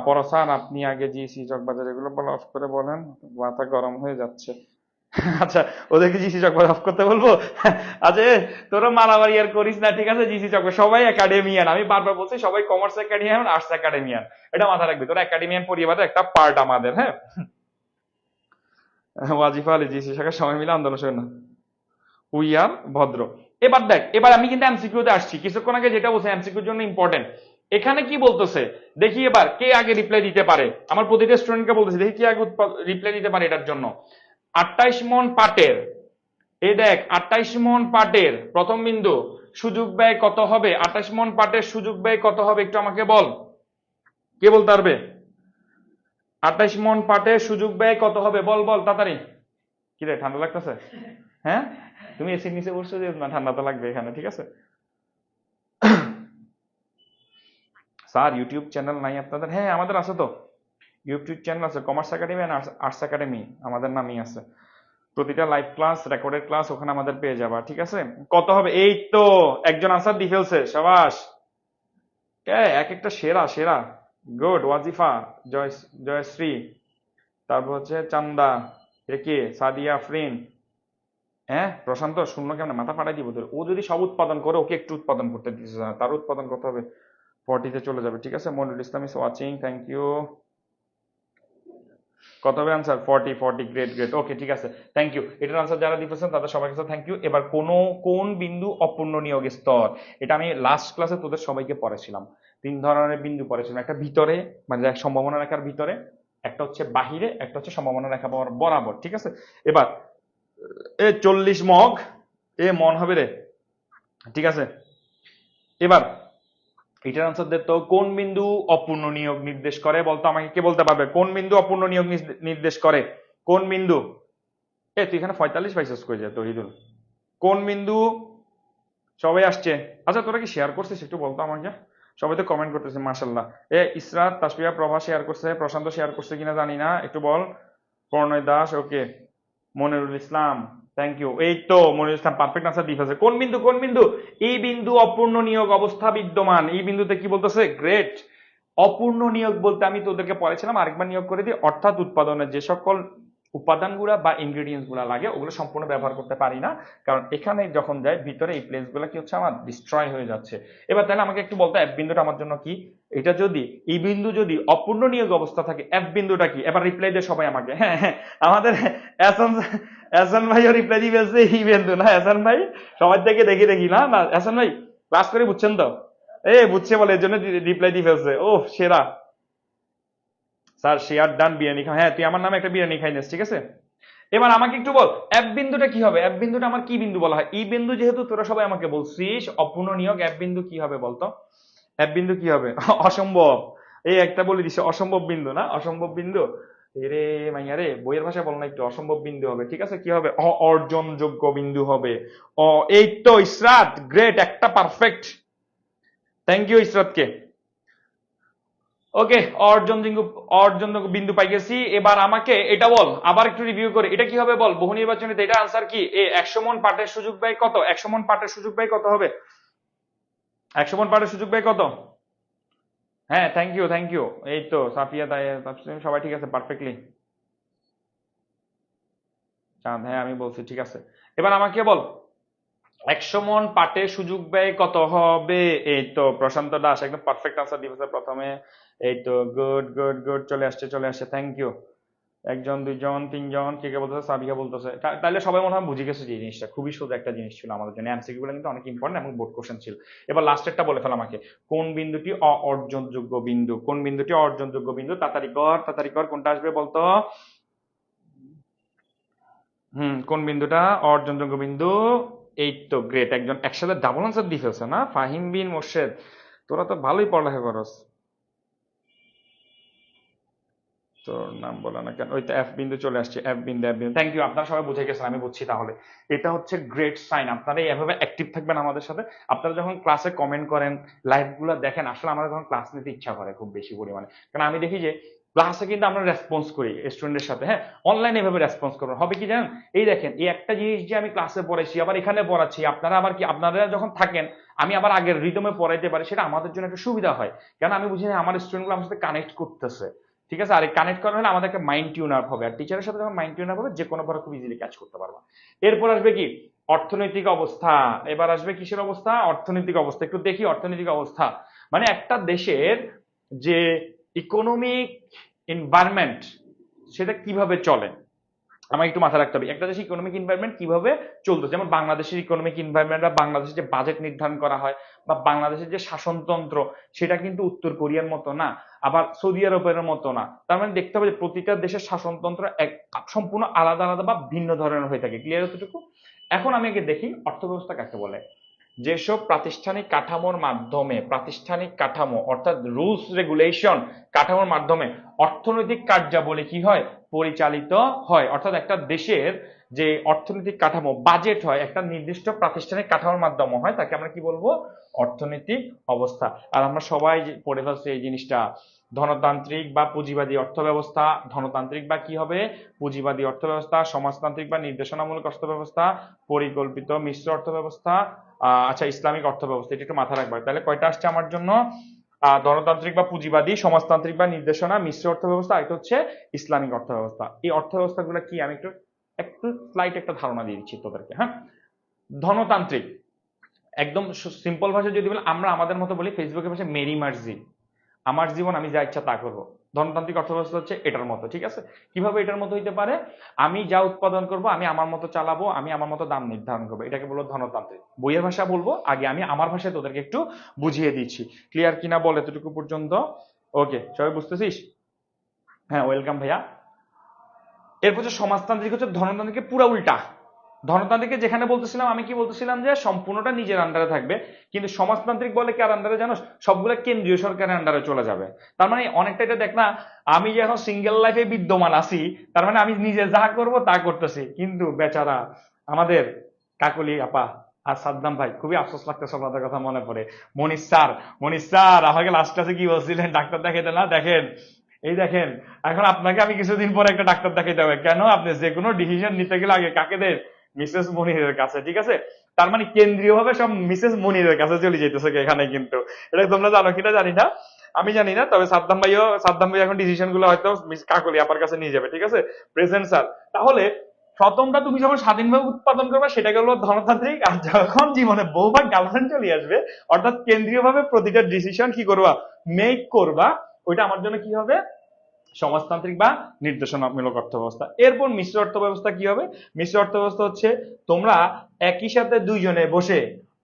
A: পড়া স্যার আপনি আগে জিসি চকবাজার এগুলো বলা অফ করে বলেন, মাথা গরম হয়ে যাচ্ছে। আচ্ছা ওদেরকে জিসি চকবাজার অফ করতে বলবো? আচ্ছা তোরা মারামারি আর করিস না, ঠিক আছে। জিসি চকবাজার সবাই একাডেমিয়ান, আমি বারবার বলছি সবাই কমার্স একাডেমিয়ান, আর্টস একাডেমিয়ান, এটা মাথা রাখবি। তোরা একাডেমিয়ান পরিবারের একটা পার্ট আমাদের, হ্যাঁ। ওয়াজিফা আলী জিসি শাখা সবাই মিলে আন্দোলন শুরু না, উই আর ভদ্র। এবার দেখ, এবার আমি কিন্তু এমসিকিউ তে আসছি, কিছুক্ষণ আগে যেটা বলছে এমসিকিউর জন্য ইম্পর্টেন্ট। এখানে কি বলতেছে দেখি, এবার কে আগে রিপ্লাই দিতে পারে, আমার প্রতিটা স্টুডেন্টকে বলতেছি দেখি কে আগে রিপ্লাই দিতে পারে এটার জন্য। 28 মণ পাটের, এই দেখ 28 মণ পাটের প্রথম বিন্দু সুযোগ ব্যয় কত হবে, 28 মণ পাটের সুযোগ ব্যয় কত হবে, একটু আমাকে বল, কে বলতে পারবে? 28 মণ পাটের সুযোগ ব্যয় কত হবে, বল বল তাড়াতাড়ি। কি রে ঠান্ডা লাগতেছে? হ্যাঁ তুমি এসির নিচে বসছো যে, না ঠান্ডা তো লাগবে এখানে, ঠিক আছে। স্যার ইউটিউব চ্যানেল নাই আপনাদের? হ্যাঁ আমাদের আছে তো, ইউটিউব চ্যানেল আছে, commerce academy and arts academy আমাদের নামই আছে। প্রতিটা লাইভ ক্লাস, রেকর্ডেড ক্লাস ওখানে আমাদের পেয়ে যাবা, ঠিক আছে। কত হবে, এই তো একজন আনসার দিয়ে ফেলছে, সাবাস। এক একটা সেরা সেরা, গুড। ওয়াজিফা, জয়শ্রী, তারপর হচ্ছে চান্দা, এটা কে, সাদিয়া আফরিন, হ্যাঁ প্রশান্ত, শূন্য কেমন, মাথা ফাটাই দিব তোর। ও যদি সব উৎপাদন করে, ওকে একটু উৎপাদন করতে দিচ্ছে না, তার উৎপাদন কত হবে, 40 তে চলে যাবে, ঠিক আছে। মনিরুল ইসলাম ইস ওয়াচিং, থ্যাংক ইউ। কত হবে আনসার, 40 40, গ্রেট গ্রেট, ওকে ঠিক আছে, থ্যাংক ইউ। এটার আনসার যারা দিতেছেন তাদের সবাইকে থ্যাংক ইউ। এবার কোন বিন্দু অপূর্ণ নিয়োগ স্তর, এটা আমি লাস্ট ক্লাসে তোদের সবাইকে পড়েছিলাম। 3 ধরনের বিন্দু পড়েছিলাম, একটা ভিতরে মানে সম্ভাবনা রেখার ভিতরে, একটা হচ্ছে বাহিরে, একটা হচ্ছে সম্ভাবনা রেখা বরাবর, ঠিক আছে। এবার 40 মগ মন হবে রে, ঠিক আছে। এবার এটার আনসার দে তো, কোন বিন্দু অপূর্ণ নিয়োগ নির্দেশ করে, বলতো আমাকে, কে বলতে পারবে কোন বিন্দু অপূর্ণ নিয়োগ নির্দেশ করে, কোন বিন্দু? তুই এখানে 45 পাইছিস কই যায় তহিদুল, কোন বিন্দু? সবাই আসছে, আচ্ছা তোরা কি শেয়ার করছিস একটু বলতো আমাকে, সবাই তো কমেন্ট করতেছে মাশাআল্লাহ। ইসরাত, তাসফিয়া, প্রভা শেয়ার করছে, প্রশান্ত শেয়ার করছে কিনা জানি না, একটু বল। প্রণয় দাস, ওকে। মনিরুল ইসলাম, থ্যাংক ইউ। এই তো মনিরুল ইসলাম পারফেক্ট আনসার দিয়ে ফেলছে। কোন বিন্দু, কোন বিন্দু? এই বিন্দু অপূর্ণ নিয়োগ অবস্থা বিদ্যমান, এই বিন্দুতে কি বলতেছে, গ্রেট। অপূর্ণ নিয়োগ বলতে আমি তোদেরকে পড়েছিলাম, আরেকবার নিয়োগ করে দিই, অর্থাৎ উৎপাদনের যে সকল উপাদানগুলা বা ইনগ্রেডিয়েন্টস গুলা লাগে ওগুলো সম্পূর্ণ ব্যবহার করতে পারি না, কারণ এখানে যখন যায় ভিতরে এই প্লেস গুলা কি হচ্ছে আমার ডিস্ট্রয় হয়ে যাচ্ছে। এবার তাহলে আমাকে একটু বলতো এফ বিন্দুটা আমার জন্য কি? এটা যদি এই বিন্দু যদি অপূর্ণ নিয়োগ অবস্থা থাকে, এফ বিন্দুটা কি? এবার রিপ্লাই দিয়ে সবাই আমাকে। হ্যাঁ হ্যাঁ, আমাদের এহসান এহসান ভাইও রিপ্লাই দিয়ে ফেলছে এই বিন্দু না এহসান ভাই? সবাই থেকে দেখি দেখি না না এহসান ভাই ক্লাস করে বুঝছেন তো? বুঝছে বলে এর জন্য রিপ্লাই দিয়ে ফেলছে। ও সেরা স্যার, শেয়ার ডান, বিরিয়ানি খাও। হ্যাঁ তুই আমার নামে একটা বিরিয়ানি খাই নিস, ঠিক আছে? এবার আমাকে একটু বল এফ বিন্দুটা কি হবে? এফ বিন্দুটা আমার কি বিন্দু বলা হয়? ই বিন্দু যেহেতু তোরা সবাই আমাকে বলছিস অপূর্ণ নিয়োগ, এফ বিন্দু কি হবে বলতো? এফ বিন্দু কি হবে? অসম্ভব। এই একটা বলে দিছে অসম্ভব বিন্দু না? অসম্ভব বিন্দু। রে মাইয়া রে, বইয়ের ভাষায় বল না একটু। অসম্ভব বিন্দু হবে, ঠিক আছে? কি হবে? অর্জনযোগ্য বিন্দু হবে। এই তো ইসরাত, গ্রেট, একটা পারফেক্ট। থ্যাংক ইউ ইসরাতকে। ওকে, অর্জনযোগ্য বিন্দু পাই গেছি। এবার আমাকে এটা বল, আবার একটু রিভিউ করে, এটা কি হবে বল? বহু নির্বাচনীতে এটা আনসার কি? 100 মন পাটের সুযোগ ব্যয় কত? 100 মন পাটের সুযোগ ব্যয় কত হবে? 100 মন পাটের সুযোগ ব্যয় কত? হ্যাঁ থ্যাংক ইউ থ্যাংক ইউ। এই তো সাফিয়া সবাই ঠিক আছে পারফেক্টলি। চাঁদ, হ্যাঁ আমি বলছি, ঠিক আছে। এবার আমাকে বল 100 মন পাটের সুযোগ ব্যয় কত হবে? এই তো প্রশান্ত দাস একদম পারফেক্ট আনসার দিয়েছে প্রথমে। এই তো গুড গুড গুড, চলে আসছে চলে আসছে, থ্যাংক ইউ। একজন দুইজন তিনজন, কে কে বলতেছে, সাবিকা বলতেছে। তাহলে সবাই মনে হয় বুঝে গেছে যে এই জিনিসটা খুবই সোজা একটা জিনিস ছিল আমাদের জন্য। এমসিকিউ গুলো কিন্তু অনেক ইম্পর্টেন্ট এবং বোর্ড কোশ্চেন ছিল। এবার লাস্টেরটা বলে ফেল আমাকে, কোন বিন্দুটি অর্জনযোগ্য বিন্দু? কোন বিন্দুটি অর্জনযোগ্য বিন্দু? তাড়াতাড়ি কর, কোনটা আসবে বলতো? কোন বিন্দুটা অর্জনযোগ্য বিন্দু? এই তো গ্রেট, একজন একসাথে ডাবল আনসার দিয়ে ফেলছে না? ফাহিম বিন মোর্শেদ, তোরা তো ভালোই পড়ালেখা করস। তোর নাম বলা না কেন? ওই তো এফ বিন্দু চলে আসছে, এফ বিন্দু এফ বিন্দু, থ্যাংক ইউ। আপনারা সবাই বুঝে গেছেন, আমি বুঝছি। তাহলে এটা হচ্ছে গ্রেট সাইন। আপনারা এভাবে অ্যাক্টিভ থাকবেন আমাদের সাথে। আপনারা যখন ক্লাসে কমেন্ট করেন, লাইভ গুলো দেখেন, আসলে আমাদের তখন ক্লাস নিতে ইচ্ছা করে খুব বেশি পরিমাণে। কারণ আমি দেখি যে ক্লাসে কিন্তু আমরা রেসপন্স করি স্টুডেন্টের সাথে। হ্যাঁ, অনলাইনে এভাবে রেসপন্স করবেন, হবে কি জানেন? এই দেখেন, এই একটা জিনিস যে আমি ক্লাসে পড়াইছি আবার এখানে পড়াচ্ছি, আপনারা আবার কি, আপনারা যখন থাকেন আমি আবার আগের রিদমে পড়াইতে পারি, সেটা আমাদের জন্য একটা সুবিধা হয়। কারণ আমি বুঝি না আমার স্টুডেন্টগুলো আমার সাথে কানেক্ট করতেছে, ঠিক আছে? আর কানেক্ট করা হলে আমাদের একটা মাইন্ড টিউন আপ হবে, আর টিচারের সাথে যখন মাইন্ড টিউন আপ হবে যে কোনো পড়া খুব ইজিলি ক্যাচ করতে পারবা। এরপর আসবে কি? অর্থনৈতিক অবস্থা। এবার আসবে কিসের অবস্থা? অর্থনৈতিক অবস্থা। একটু দেখি অর্থনৈতিক অবস্থা মানে একটা দেশের যে ইকোনমিক এনভায়রনমেন্ট সেটা কিভাবে চলে আমার একটু মাথায় রাখতে হবে। একটা দেশের ইকোনমিক এনভায়রনমেন্ট কিভাবে চলতেছে, যেমন বাংলাদেশের ইকোনমিক এনভায়রনমেন্ট বা বাংলাদেশের যে বাজেট নির্ধারণ করা হয় বা বাংলাদেশের যে শাসনতন্ত্র, সেটা কিন্তু উত্তর কোরিয়ার মতো না, আবার সৌদি আরবের মতো না। তার মানে দেখতে হবে যে প্রতিটা দেশের শাসনতন্ত্র এক সম্পূর্ণ আলাদা আলাদা বা ভিন্ন ধরনের হয়ে থাকে। ক্লিয়ার এতটুকু? এখন আমি আগে দেখি অর্থব্যবস্থা কাকে বলে। যেসব প্রাতিষ্ঠানিক কাঠামোর মাধ্যমে, প্রাতিষ্ঠানিক কাঠামো অর্থাৎ রুলস রেগুলেশন কাঠামোর মাধ্যমে অর্থনৈতিক কার্যাবলী কি হয়? পরিচালিত হয়। অর্থাৎ একটা দেশের যে অর্থনৈতিক কাঠামো, বাজেট হয় একটা নির্দিষ্ট প্রাতিষ্ঠানিক কাঠামোর মাধ্যমে হয়, তাকে আমরা কি বলবো? অর্থনৈতিক অবস্থা। আর আমরা সবাই পড়ে ফেলছি এই জিনিসটা, ধনতান্ত্রিক বা পুঁজিবাদী অর্থ ব্যবস্থা। ধনতান্ত্রিক বা কি হবে? পুঁজিবাদী অর্থ ব্যবস্থা। সমাজতান্ত্রিক বা নির্দেশনামূলক অর্থ ব্যবস্থা। পরিকল্পিত মিশ্র অর্থ ব্যবস্থা। আচ্ছা, ইসলামিক অর্থ ব্যবস্থা, এটা একটু মাথা রাখবা। তাহলে কয়টা আসছে আমার জন্য? ধনতান্ত্রিক বা পুঁজিবাদী, সমাজতান্ত্রিক বা নির্দেশনা, মিশ্র অর্থ ব্যবস্থা, এটা হচ্ছে ইসলামিক অর্থ ব্যবস্থা। এই অর্থ ব্যবস্থাগুলো কি আমি একটু একটু স্লাইট একটা ধারণা দিয়ে দিচ্ছি তোদেরকে। হ্যাঁ, ধনতান্ত্রিক একদম সিম্পল ভাষায় যদি বলি, আমরা আমাদের মতো বলি ফেসবুকের ভাষায় মেরি মার্জি, আমার জীবন আমি যা ইচ্ছা তা করবো। ধনতান্ত্রিক অর্থব্যবস্থা হচ্ছে এটার মতো, ঠিক আছে? কিভাবে এটার মতো হইতে পারে? আমি যা উৎপাদন করব আমি আমার মতো চালাবো, আমি আমার মতো দাম নির্ধারণ করবো, এটাকে বলবো ধনতান্ত্রিক। বইয়ের ভাষা বলবো, আগে আমি আমার ভাষায় তোদেরকে একটু বুঝিয়ে দিচ্ছি। ক্লিয়ার কিনা বল এতটুকু পর্যন্ত? ওকে, সবাই বুঝতেছিস? হ্যাঁ, ওয়েলকাম ভাইয়া। এরপর হচ্ছে সমাজতান্ত্রিক, হচ্ছে ধনতান্ত্রিকের পুরা উল্টা। ধনতান্ত্রিকে যেখানে বলতেছিলাম, আমি কি বলতেছিলাম যে সম্পূর্ণটা নিজের আন্ডারে থাকবে, কিন্তু সমাজতান্ত্রিক বলে কার আন্ডারে জানো? সবগুলো কেন্দ্রীয় সরকারের আন্ডারে চলে যাবে। তার মানে অনেকটা এটা দেখ না, আমি যে এখন সিঙ্গেল লাইফে বিদ্যমান আছি, তার মানে আমি নিজে যা করব তা করতেছি, কিন্তু বেচারা আমাদের কাকলি আপা আর সাদ্দাম ভাই, খুবই আফসোস লাগতেছে আপনাদের কথা মনে পড়ে। মনিশ স্যার আমাকে লাস্ট ক্লাসে কি বলছিলেন? ডাক্তার দেখাইতে না? দেখেন, এই দেখেন, এখন আপনাকে আমি কিছুদিন পরে একটা ডাক্তার দেখাইতে হবে। কেন? আপনি যে কোনো ডিসিশন নিতে গেলে আগে কাকে দেন? মিসেস মনিরের কাছে, ঠিক আছে? তার মানে কেন্দ্রীয় ভাবে সব মিসেস মনিরের কাছে চলে যেতেছে এখানে, কিন্তু এটা তোমরা জানো কিনা জানি না। আমি জানি না, তবে সাদ্দাম ভাই এখন ডিসিশন গুলো হয়তো মিস কাকলি আপার কাছে নিয়ে যাবে, ঠিক আছে? Present sir. তাহলে প্রথমটা তুমি যখন স্বাধীনভাবে উৎপাদন করবে সেটাকে হলো ধনতান্ত্রিক, আর যখন জীবনে বউ বা গার্লফ্রেন্ড চলে আসবে, অর্থাৎ কেন্দ্রীয় ভাবে প্রতিটা ডিসিশন কি করবা, মেক করবা, ওইটা আমার জন্য কি হবে, সমাজতান্ত্রিক বা নির্দেশনামূলক অর্থ ব্যবস্থা। এরপর মিশ্র অর্থ ব্যবস্থা কি হবে? মিশ্র অর্থ ব্যবস্থা হচ্ছে তোমরা একই সাথে দুইজনে বসে,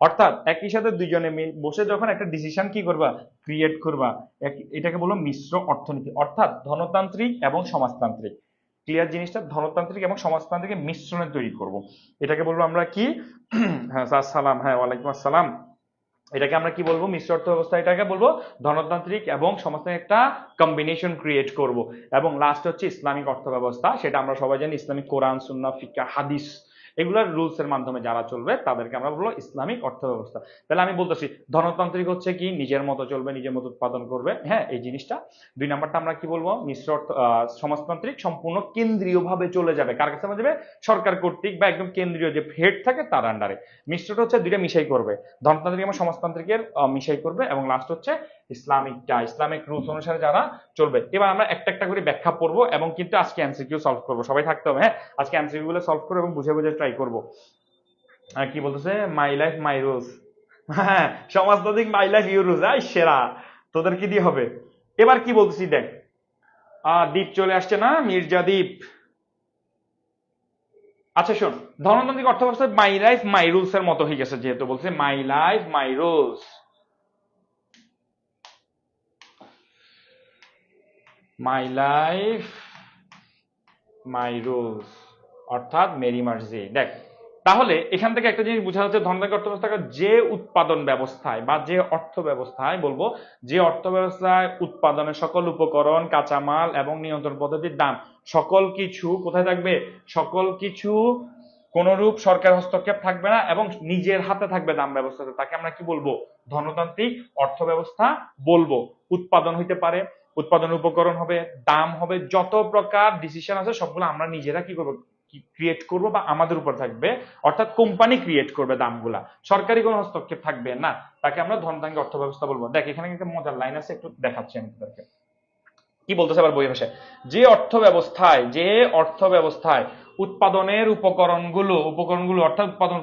A: অর্থাৎ একই সাথে দুইজনে বসে যখন একটা ডিসিশন কি করবা, ক্রিয়েট করবা, এটাকে বলো মিশ্র অর্থনীতি, অর্থাৎ ধনতান্ত্রিক এবং সমাজতান্ত্রিক। ক্লিয়ার জিনিসটা? ধনতান্ত্রিক এবং সমাজতান্ত্রিকের মিশ্রণে তৈরি করব, এটাকে বলবো আমরা কি? হ্যাঁ স্যার সালাম, হ্যাঁ ওয়ালাইকুম আসসালাম। এটাকে আমরা কি বলবো? মিশ্র অর্থ ব্যবস্থা। এটাকে বলবো ধনতান্ত্রিক এবং সমাজতান্ত্রিক একটা কম্বিনেশন ক্রিয়েট করব। এবং লাস্ট হচ্ছে ইসলামিক অর্থ ব্যবস্থা, সেটা আমরা সবাই জানি ইসলামিক কোরআন সুন্নাহ ফিকহ হাদিস এগুলোর রুলস এর মাধ্যমে যারা চলবে তাদেরকে আমরা বলবো ইসলামিক অর্থ ব্যবস্থা। তাহলে আমি বলতেছি ধনতান্ত্রিক হচ্ছে কি, নিজের মতো চলবে, নিজের মতো উৎপাদন করবে, হ্যাঁ এই জিনিসটা। দুই নাম্বারটা আমরা কি বলবো, মিশ্র অর্থ সমাজতান্ত্রিক সম্পূর্ণ কেন্দ্রীয় ভাবে চলে যাবে, কার কাছে যাবে, সরকার কর্তৃক বা একদম কেন্দ্রীয় যে হেড থাকে তার আন্ডারে। মিশ্রটা হচ্ছে দুইটা মিশাই করবে, ধনতান্ত্রিক এবং সমাজতান্ত্রিকের মিশাই করবে। এবং লাস্ট হচ্ছে ইসলামিকটা, ইসলামিক রুলস অনুসারে যারা চলবে। এবার আমরা একটা একটা করে ব্যাখ্যা পড়বো এবং কিন্তু আজকে এমসিকিউ সলভ করবো, সবাই থাকতে হবে, হ্যাঁ আজকে এমসিকিউ গুলো সলভ করবো এবং বুঝে বুঝে ট্রাই করবো। কি বলতেছে, মাই লাইফ মাই রুলস, হ্যাঁ সমাজতান্ত্রিক my life your rules, I সেরা, তোদের কি দিয়ে হবে? এবার কি বলতেছি দেখ, দ্বীপ চলে আসছে না, মির্জা দ্বীপ। আচ্ছা শোন, ধনতান্ত্রিক অর্থ ব্যবস্থা মাই লাইফ মাই রুলস এর মতো হয়ে গেছে, যেহেতু বলছে my life my rules, my life my rules অর্থাৎ মেরি মার্জি। দেখ তাহলে এখান থেকে একটা জিনিস বোঝা যাচ্ছে, ধনতান্ত্রিক অর্থ ব্যবস্থা যে উৎপাদন ব্যবস্থায় বা যে অর্থ ব্যবস্থায় বলবো, যে অর্থ ব্যবস্থায় উৎপাদনের সকল উপকরণ, কাঁচামাল এবং নিয়ন্ত্রণ পদ্ধতির দাম সকল কিছু কোথায় থাকবে, সকল কিছু কোনরূপ সরকার হস্তক্ষেপ থাকবে না এবং নিজের হাতে থাকবে দাম ব্যবস্থাতে, তাকে আমরা কি বলবো, ধনতান্ত্রিক অর্থ ব্যবস্থা বলবো। উৎপাদন হইতে পারে, উৎপাদন উপকরণ হবে, দাম হবে, যত প্রকার ডিসিশন আছে সবগুলো আমরা নিজেরা কি করবো, ক্রিয়েট করবো বা আমাদের উপর থাকবে, অর্থাৎ কোম্পানি ক্রিয়েট করবে দামগুলা, সরকারি কোনো হস্তক্ষেপ থাকবে না, তাকে আমরা ধনতান্ত্রিক অর্থ ব্যবস্থা বলবো। দেখ এখানে কিন্তু মজার লাইন আছে, একটু দেখাচ্ছি আমি তোদেরকে কি বলতেছে আবার বইয়ের ভাষায়। যে অর্থ ব্যবস্থায় উৎপাদনের উপকরণগুলো অর্থাৎ উৎপাদন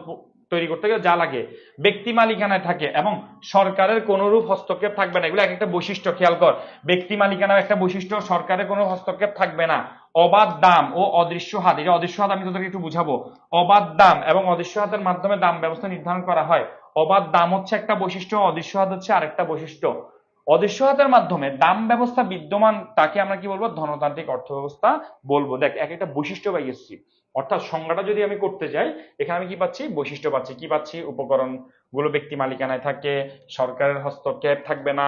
A: তৈরি করতে গেলে যা লাগে ব্যক্তি মালিকানায় থাকে এবং সরকারের কোনরূপ হস্তক্ষেপ থাকবে না, এগুলো এক একটা বৈশিষ্ট্য খেয়াল কর। ব্যক্তি মালিকানার একটা বৈশিষ্ট্য, সরকারের কোনো হস্তক্ষেপ থাকবে না, অবাধ দাম ও অদৃশ্য হাত, এটা অদৃশ্য হাত আমি তোদেরকে একটু বুঝাবো। অবাধ দাম এবং অদৃশ্য হাতের মাধ্যমে দাম ব্যবস্থা নির্ধারণ করা হয়। অবাধ দাম হচ্ছে একটা বৈশিষ্ট্য, অদৃশ্য হাত হচ্ছে আরেকটা বৈশিষ্ট্য। অদৃশ্য হাতের মাধ্যমে দাম ব্যবস্থা বিদ্যমান, তাকে আমরা কি বলবো, ধনতান্ত্রিক অর্থ ব্যবস্থা বলবো। দেখ এক একটা বৈশিষ্ট্য পাই এসেছি, অর্থাৎ সংজ্ঞাটা যদি আমি করতে যাই, এখানে আমি কি পাচ্ছি, বৈশিষ্ট্য পাচ্ছি, কি পাচ্ছি, উপকরণ গুলো ব্যক্তি মালিকানায় থাকে, সরকারের হস্তক্ষেপ থাকবে না,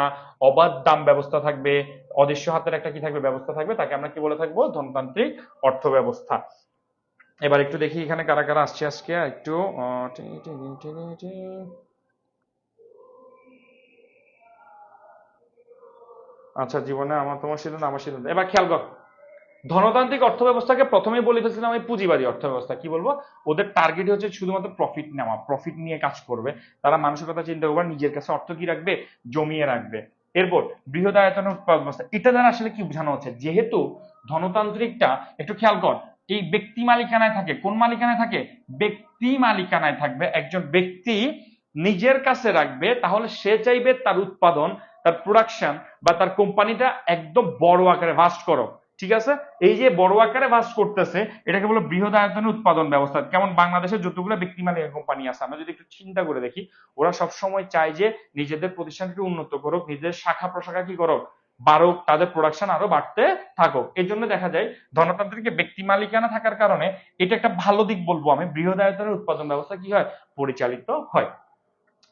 A: অবাধ দাম ব্যবস্থা থাকবে, অদৃশ্য হাতের একটা কি থাকবে, ব্যবস্থা থাকবে, তাকে আমরা কি বলে থাকবো, ধনতান্ত্রিক অর্থ ব্যবস্থা। এবার একটু দেখি এখানে কারা কারা আসছে আজকে, একটু আচ্ছা জীবনে আমার তোমার সিদ্ধান্ত আমার সিদ্ধান্ত। এবার খেয়াল কর, ধনতান্ত্রিক অর্থ ব্যবস্থাকে প্রথমেই বলে ফেলছিলাম আমি পুঁজিবাদী অর্থ ব্যবস্থা। কি বলবো, ওদের টার্গেট হচ্ছে শুধুমাত্র প্রফিট নেওয়া, প্রফিট নিয়ে কাজ করবে, তারা মানুষের কথা চিন্তা করবে, নিজের কাছে অর্থ কি রাখবে, জমিয়ে রাখবে। এরপর বৃহদায়তনের উৎপাদন ব্যবস্থা, এটা দ্বারা আসলে কি বোঝানো হচ্ছে, যেহেতু ধনতান্ত্রিকটা একটু খেয়াল কর, এই ব্যক্তি মালিকানায় থাকে, কোন মালিকানায় থাকে, ব্যক্তি মালিকানায় থাকবে, একজন ব্যক্তি নিজের কাছে রাখবে, তাহলে সে চাইবে তার উৎপাদন, তার প্রোডাকশন বা তার কোম্পানিটা একদম বড় আকারে ভাস্ট করো, ঠিক আছে? এই যে বড় আকারে ভাস্ট করতেছে, এটাকে বলে বৃহদায়তনের উৎপাদন ব্যবস্থা। কেমন বাংলাদেশের যতগুলো ব্যক্তি মালিকানা কোম্পানি আছে, আমরা যদি একটু চিন্তা করে দেখি, ওরা সব সময় চায় যে নিজেদের প্রতিষ্ঠানকে উন্নত করুক, নিজেদের শাখা প্রশাখা কি করুক, বাড়ুক, তাদের প্রোডাকশন আরো বাড়তে থাকুক। এই জন্য দেখা যায় ধনতান্ত্রিক ব্যক্তি মালিকানা থাকার কারণে এটা একটা ভালো দিক বলবো আমি, বৃহদায়তনের উৎপাদন ব্যবস্থা কি হয়, পরিচালিত হয়।